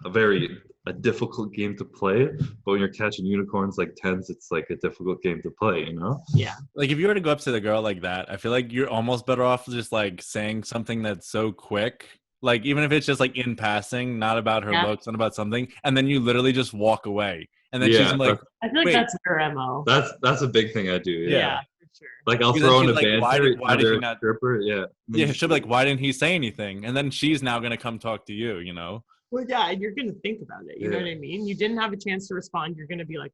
a difficult game to play. But when you're catching unicorns like tens, it's like a difficult game to play. You know? Yeah. Like if you were to go up to the girl like that, I feel like you're almost better off just like saying something that's so quick. Like even if it's just like in passing, not about her Yeah. looks, not about something, and then you literally just walk away. And then she's Yeah, like, I feel like wait, that's your MO. that's a big thing I do. Yeah, Yeah. for sure. Like I'll because then throw in she's a like, banter, why did either he a not? stripper, yeah. Yeah, she'll be like, why didn't he say anything? And then she's now gonna come talk to you, you know? Well, yeah, and you're gonna think about it. You know Yeah. what I mean? You didn't have a chance to respond. You're gonna be like,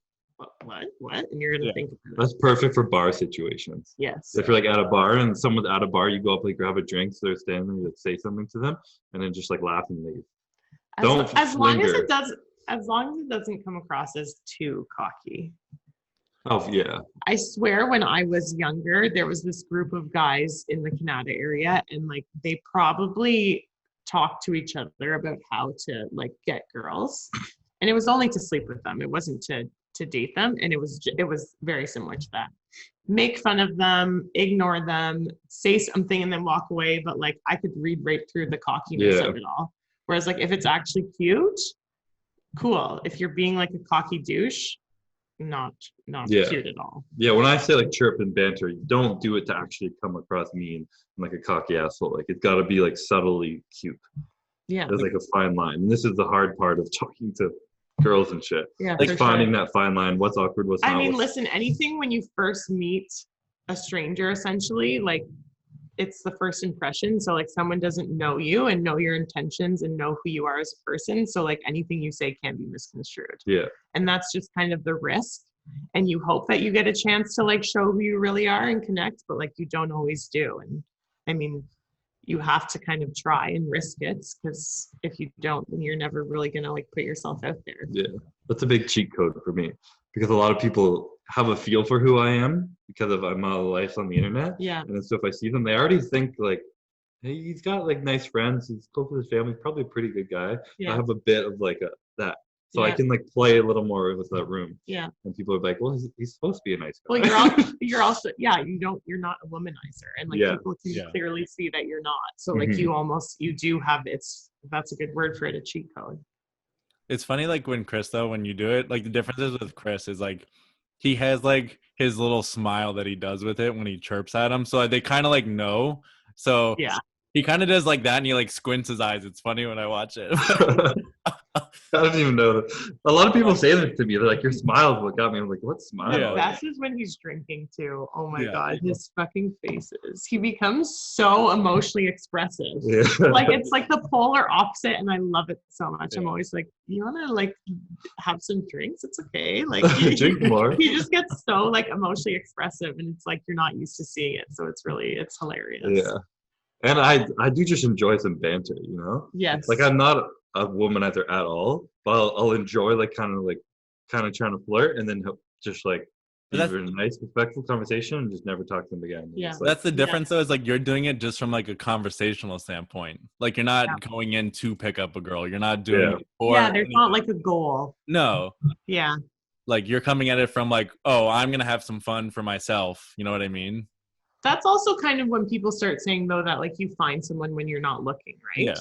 what? And you're gonna Yeah. think about it. That's perfect for bar situations. Yes. If you're like at a bar and someone's at a bar, you go up, like grab a drink, so they're standing there, you like, say something to them, and then just like laugh and leave. Don't As long as linger. as long as it doesn't come across as too cocky. Oh yeah. I swear when I was younger, there was this group of guys in the Canada area, and like they probably talked to each other about how to like get girls, and it was only to sleep with them. It wasn't to date them, and it was very similar to that. Make fun of them, ignore them, say something, and then walk away. But like I could read right through the cockiness of it all. Whereas like if it's actually cute, cool. If you're being like a cocky douche, not Yeah. cute at all. Yeah, when I say like chirp and banter, you don't do it to actually come across mean and like a cocky asshole. Like it's gotta be like subtly cute. Yeah. There's like a fine line. And this is the hard part of talking to girls and shit. Yeah. Like for finding sure. that fine line, what's awkward, what's not. I mean, listen, anything when you first meet a stranger, essentially, like it's the first impression. So like someone doesn't know you and know your intentions and know who you are as a person. So like anything you say can be misconstrued. Yeah. And that's just kind of the risk. And you hope that you get a chance to like show who you really are and connect, but like you don't always do. And I mean, you have to kind of try and risk it, because if you don't, then you're never really gonna like put yourself out there. Yeah. That's a big cheat code for me. Because a lot of people have a feel for who I am because of my life on the internet. Yeah. And so if I see them, they already think like, hey, he's got like nice friends, he's close with his family, probably a pretty good guy. Yeah. I have a bit of like that. So I Yeah. can like play a little more with that room. Yeah. And people are like, well, he's supposed to be a nice guy. Well, you're also yeah, you're not a womanizer, and like Yeah. people can Yeah. clearly see that you're not. So like Mhm. you do have that's a good word for it, a cheat code. It's funny, like when Chris, though, when you do it, like the differences with Chris is like he has like his little smile that he does with it when he chirps at him. So like, they kind of like know. So Yeah. he kind of does like that and he like squints his eyes. It's funny when I watch it. I don't even know that. A lot of people say this to me. They're like, your smile is what got me. I'm like, what smile? The Yeah. best is when he's drinking too. Oh my Yeah. god, his fucking faces. He becomes so emotionally expressive. Yeah. Like it's like the polar opposite, and I love it so much. I'm Yeah. always like, you wanna like have some drinks? It's okay. Like Drink more. he just gets so like emotionally expressive, and it's like you're not used to seeing it. So it's hilarious. Yeah. And I do just enjoy some banter, you know? Yes. Like I'm not a womanizer at all, but I'll enjoy like kind of trying to flirt and then just like But be that's- very nice, respectful conversation and just never talk to them again. And Yeah. it's like, That's the difference, though, is like you're doing it just from like a conversational standpoint. Like you're not going in to pick up a girl. You're not doing it for yeah, there's not anything. like a goal. No. Yeah. Like you're coming at it from like, oh, I'm gonna have some fun for myself. You know what I mean? That's also kind of when people start saying though that like you find someone when you're not looking, right? Yeah.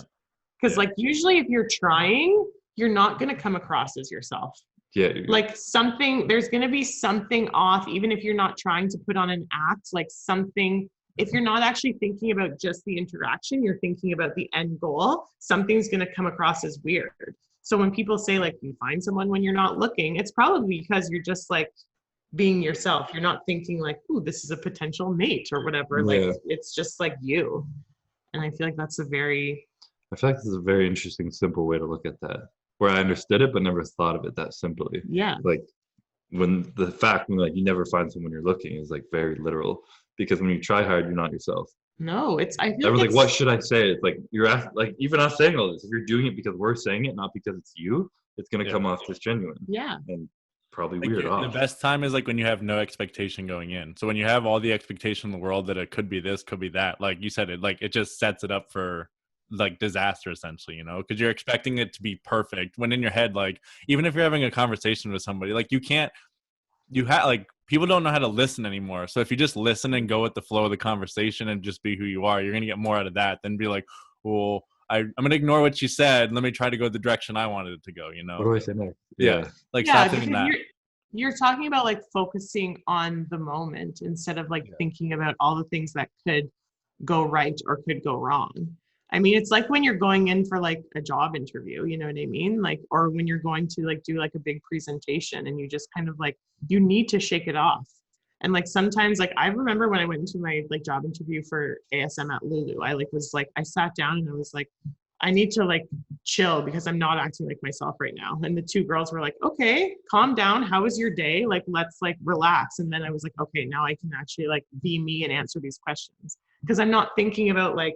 Because like usually if you're trying, you're not going to come across as yourself. yeah. Like there's going to be something off, even if you're not trying to put on an act, like something, if you're not actually thinking about just the interaction, you're thinking about the end goal, something's going to come across as weird. So when people say like you find someone when you're not looking, it's probably because you're just like being yourself. You're not thinking like, ooh, this is a potential mate or whatever. Yeah. Like it's just like you. And I feel like that's a very I feel like this is a very interesting, simple way to look at that, where I understood it but never thought of it that simply. Yeah. Like when the fact when like you never find someone you're looking is like very literal because when you try hard, you're not yourself. No, I feel Everyone's like like, what should I say? It's like you're like even us saying all this. If you're doing it because we're saying it, not because it's you, it's gonna Yeah. come off as genuine. Yeah. And probably Like, weird the off. best time is like when you have no expectation going in. So when you have all the expectation in the world that it could be this, could be that, like you said, it just sets it up for like disaster essentially, because you're expecting it to be perfect when in your head, like even if you're having a conversation with somebody, like like people don't know how to listen anymore. So if you just listen and go with the flow of the conversation and just be who you are, you're gonna get more out of that than be like, well, I'm gonna ignore what she said. Let me try to go the direction I wanted it to go. What do I say next? Yeah. Like Yeah, stop doing because that. you're talking about like focusing on the moment instead of like thinking about all the things that could go right or could go wrong. I mean, it's like when you're going in for like a job interview, you know what I mean? Like, or when you're going to like do like a big presentation and you just kind of like, you need to shake it off. And like sometimes, like I remember when I went into my like job interview for ASM at Lulu, I like was like, I sat down and I was like, I need to like chill because I'm not acting like myself right now. And the two girls were like, okay, calm down. How was your day? Like, let's like relax. And then I was like, okay, now I can actually like be me and answer these questions because I'm not thinking about like,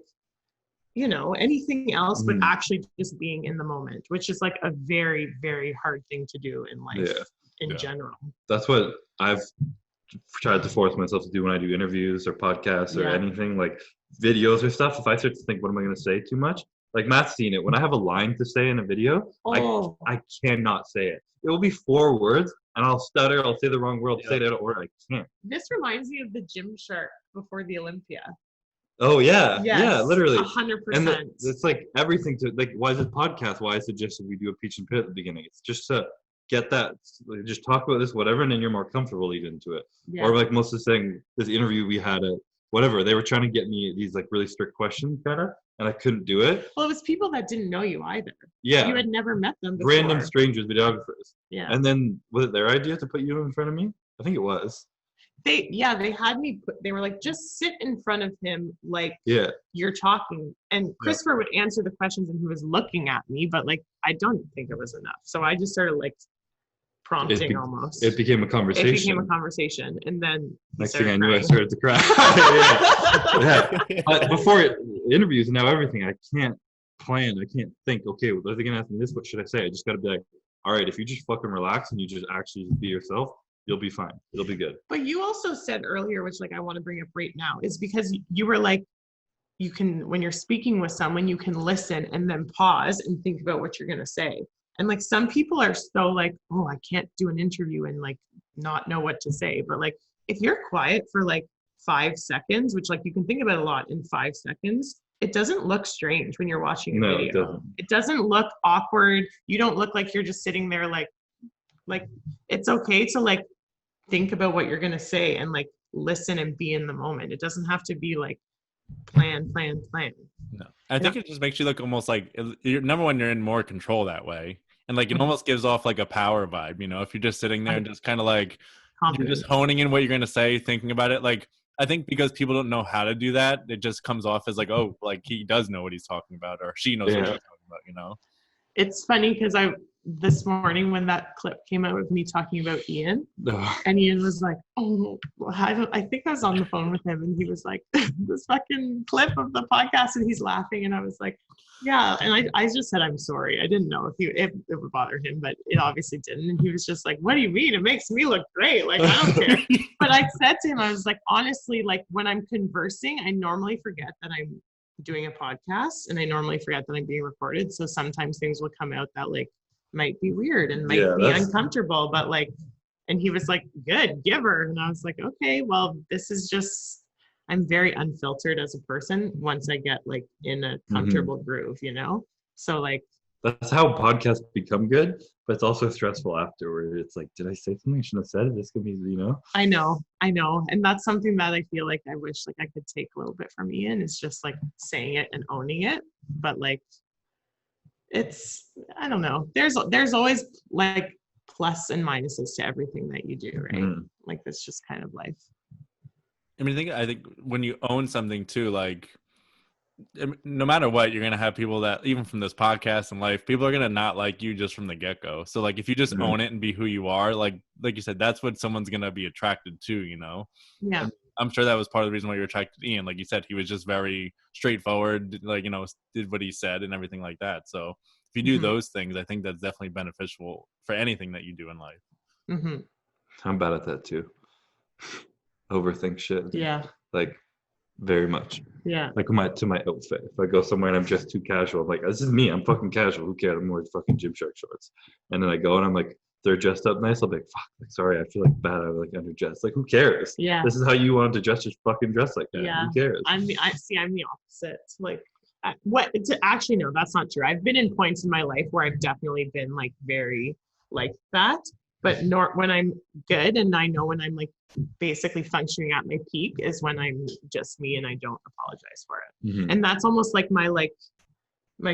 anything else, but actually just being in the moment, which is like a very, very hard thing to do in life in general. That's what I've tried to force myself to do when I do interviews or podcasts or anything like videos or stuff. If I start to think, what am I going to say too much? Like Matt's seen it. When I have a line to say in a video, I cannot say it. It will be 4 words and I'll stutter. I'll say the wrong word. I'll say it out of order. I can't. This reminds me of the Gymshark before the Olympia. Oh yeah, yes, yeah, literally, 100%. And it's like everything to like. Why is it podcast? Why I suggested we do a peach and pit at the beginning? It's just to get that, like, just talk about this, whatever, and then you're more comfortable leading into it. Yeah. Or like most of the saying, this interview we had at whatever, they were trying to get me these like really strict questions, kind of, and I couldn't do it. Well, it was people that didn't know you either. Yeah, you had never met them before. Random strangers, videographers. Yeah, and then was it their idea to put you in front of me? I think it was. They had me they were like, just sit in front of him like you're talking, and Christopher would answer the questions and he was looking at me, but like I don't think it was enough, so I just started like prompting. Almost it became a conversation and then next thing I knew I started to cry. But before interviews and now everything, I can't plan, I can't think, okay, well, are they gonna ask me this, what should I say? I just gotta be like, all right, if you just fucking relax and you just actually be yourself, you'll be fine. It'll be good. But you also said earlier, which like I want to bring up right now, is because you were like, you can, when you're speaking with someone, you can listen and then pause and think about what you're going to say. And like some people are so like, oh, I can't do an interview and like not know what to say. But like if you're quiet for like 5 seconds, which like you can think about a lot in 5 seconds, it doesn't look strange when you're watching a video. It doesn't look awkward. You don't look like you're just sitting there like it's okay to like think about what you're going to say and like listen and be in the moment. It doesn't have to be like plan. No, I think it just makes you look almost like number one, you're in more control that way. And like, it almost gives off like a power vibe, if you're just sitting there and just kind of like, you're just honing in what you're going to say, thinking about it. Like, I think because people don't know how to do that, it just comes off as like, oh, like he does know what he's talking about, or she knows what he's talking about, It's funny because this morning when that clip came out of me talking about Ian, and Ian was like, oh, I think I was on the phone with him and he was like, this fucking clip of the podcast, and he's laughing, and I was like, yeah, and I just said, I'm sorry. I didn't know if it would bother him, but it obviously didn't. And he was just like, what do you mean? It makes me look great. Like, I don't care. But I said to him, I was like, honestly, like when I'm conversing, I normally forget that I'm doing a podcast, and I normally forget that I'm being recorded. So sometimes things will come out that like might be weird and might be uncomfortable, but like, and he was like, good, give her. And I was like, okay, well, this is just, I'm very unfiltered as a person once I get like in a comfortable groove, so like that's how podcasts become good, but it's also stressful afterward. It's like, did I say something I shouldn't have said? This could be, I know, and that's something that I feel like I wish like I could take a little bit from Ian, is just like saying it and owning it. But like it's, I don't know, there's always like plus and minuses to everything that you do, right? Like that's just kind of life. I mean, I think when you own something too, like no matter what, you're gonna have people that, even from this podcast and life, people are gonna not like you just from the get-go. So like, if you just own it and be who you are, like you said, that's what someone's gonna be attracted to, you know. Yeah. And I'm sure that was part of the reason why you're attracted to Ian. Like you said, he was just very straightforward, like, you know, did what he said and everything like that. So if you do those things, I think that's definitely beneficial for anything that you do in life. I'm bad at that too. Overthink shit. Yeah. Like, very much. Yeah. Like to my outfit. If I go somewhere and I'm just too casual, I'm like, this is me. I'm fucking casual. Who cares? I'm wearing fucking Gymshark shorts. And then I go and I'm like, they're dressed up nice. I'll be like, fuck, like, sorry, I feel like bad. I'm like underdressed. Like, who cares? Yeah. This is how you want to dress. Just fucking dress like that. Yeah. Who cares? I'm the opposite. Like, actually, no, that's not true. I've been in points in my life where I've definitely been like very like that, but when I'm good, and I know when I'm like basically functioning at my peak is when I'm just me and I don't apologize for it. And that's almost like my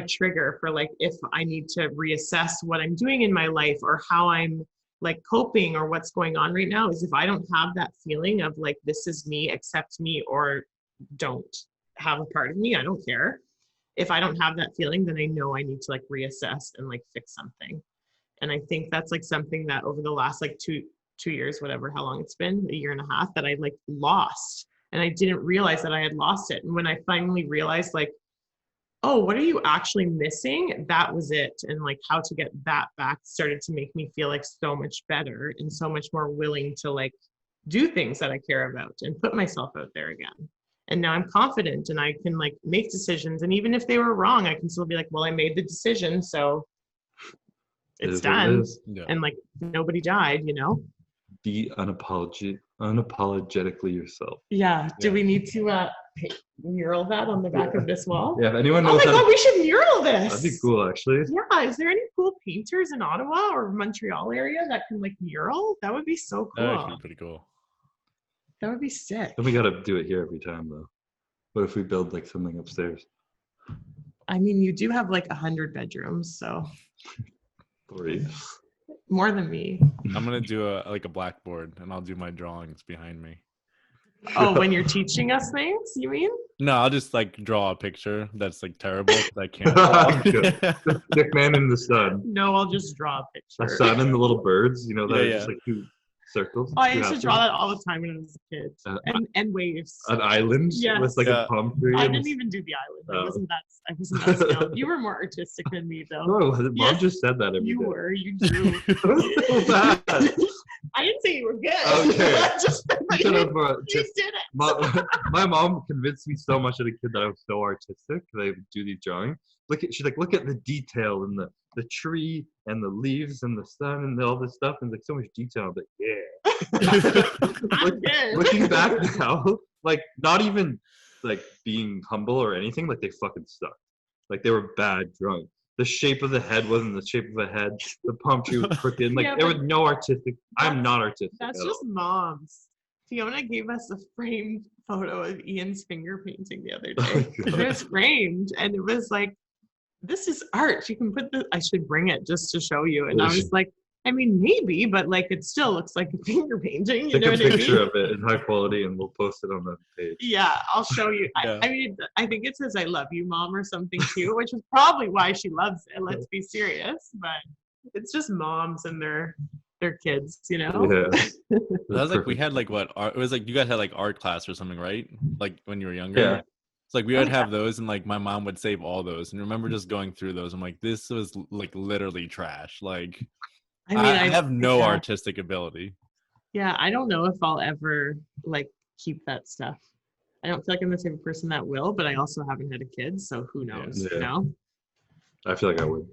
trigger for like, if I need to reassess what I'm doing in my life or how I'm like coping or what's going on right now, is if I don't have that feeling of like, this is me, accept me, or don't have a part of me, I don't care. If I don't have that feeling, then I know I need to like reassess and like fix something. And I think that's like something that over the last like two years, whatever, how long it's been, a year and a half, that I like lost. And I didn't realize that I had lost it. And when I finally realized like, oh, what are you actually missing? That was it. And like how to get that back started to make me feel like so much better and so much more willing to like do things that I care about and put myself out there again. And now I'm confident and I can like make decisions. And even if they were wrong, I can still be like, well, I made the decision, so it's done. Yeah. And like nobody died, you know? Be unapologetically yourself. Yeah. Do we need to mural that on the back of this wall? Yeah, if anyone Oh knows my God, we should mural this. that'd be cool, actually. Yeah. Is there any cool painters in Ottawa or Montreal area that can like mural? That would be so cool. That would actually be pretty cool. That would be sick. Then we gotta do it here every time, though. What if we build like something upstairs? I mean, you do have like 100 bedrooms, so 3. more than me. I'm gonna do a blackboard, and I'll do my drawings behind me. Oh, when you're teaching us things, you mean? No, I'll just like draw a picture that's like terrible because I can't draw. Stick man in the sun. No, I'll just draw a picture. The sun and the little birds, you know, that are just like 2 circles. Oh, I used to draw that all the time when I was a kid. And waves. An island with like a palm tree. I didn't even do the island. I wasn't that skilled. You were more artistic than me, though. No, Mom just said that every day. You were. You drew. So bad. I didn't say you were good. Okay. You did it. My mom convinced me so much as a kid that I was so artistic that I would do these drawings. She's like, look at the detail and the tree and the leaves and the sun and all this stuff, and like so much detail. I'm like, yeah. Looking back now, like not even like being humble or anything, like they fucking sucked. Like they were bad drawings. The shape of the head wasn't the shape of a head. The palm tree was crooked. Like there was no artistic. I'm not artistic. That's just moms. Fiona gave us a framed photo of Ian's finger painting the other day. It was framed, and it was like, this is art. You can put this. I should bring it just to show you. And I was like, I mean, maybe, but like it still looks like a finger painting. You know what I mean? Take a picture of it in high quality, and we'll post it on the page. Yeah, I'll show you. Yeah. I mean, I think it says "I love you, Mom" or something too, which is probably why she loves it. Let's be serious, but it's just moms and their kids, you know. Yeah. That was like we had like what art, it was like you guys had like art class or something, right? Like when you were younger. Yeah. It's like we would have those, and like my mom would save all those. And I remember just going through those. I'm like, this was like literally trash. Like, I mean, I have no artistic ability. Yeah, I don't know if I'll ever like keep that stuff. I don't feel like I'm the type of person that will, but I also haven't had a kid, so who knows? Yeah. You know? I feel like I would.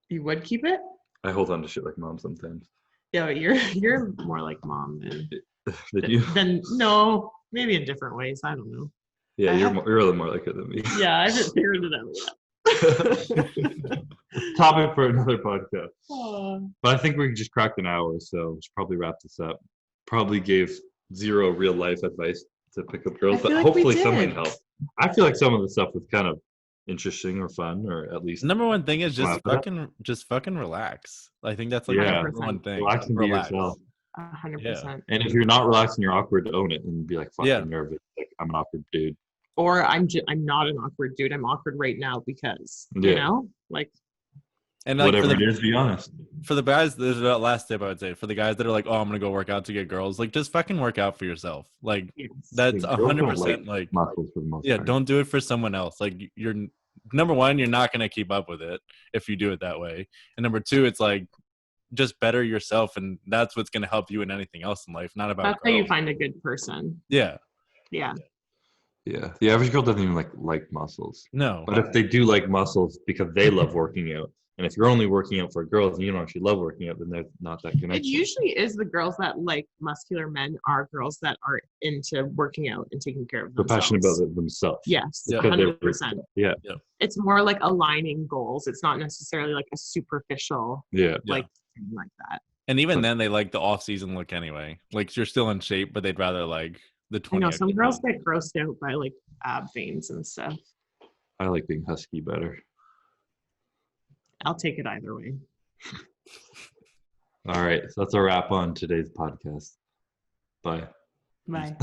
You would keep it? I hold on to shit like Mom sometimes. Yeah, but you're more like Mom than Did you? Then no, maybe in different ways. I don't know. Yeah, you're really more like it than me. Yeah, I haven't figured it out yet. Topic for another podcast. But I think we just cracked an hour, so we should probably wrap this up. Probably gave 0 real life advice to pick up girls, but hopefully something helped. I feel like some of the stuff was kind of interesting or fun, or at least. Number one thing is just fucking relax. I think that's like the one thing. Relax and be yourself. 100%. And if you're not relaxed and you're awkward, own it and be like fucking nervous. Like I'm an awkward dude. Or I'm not an awkward dude. I'm awkward right now because you Yeah. know, like And like Whatever it is, be honest. for the guys, this is the last tip I would say. For the guys that are like, oh, I'm gonna go work out to get girls, like just fucking work out for yourself. Like yes. that's Like, girls don't 100% like muscles for the most yeah, part. don't do it for someone else. Like you're number one, you're not gonna keep up with it if you do it that way. And number two, it's like just better yourself, and that's what's gonna help you in anything else in life, not about That's how you girls. find a good person. Yeah. Yeah. Yeah, the average girl doesn't even like muscles. No. But if they do like muscles because they love working out, and if you're only working out for girls and you don't actually love working out, then there's not that It connection. usually is the girls that like muscular men are girls that are into working out and taking care of They're themselves. passionate about it themselves. Yes, Yeah. Because they're- 100%. Yeah, It's more like aligning goals. It's not necessarily like a superficial yeah. like thing like that. And even then, they like the off-season look anyway. Like you're still in shape, but they'd rather like the I 20. know some girls get grossed out by like ab veins and stuff. I like being husky better. I'll take it either way. All right, so that's a wrap on today's podcast. Bye. Bye.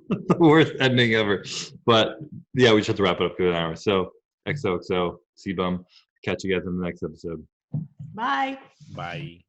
The worst ending ever. But yeah, we just have to wrap it up to an hour. So XOXO, C-Bum. Catch you guys in the next episode. Bye. Bye.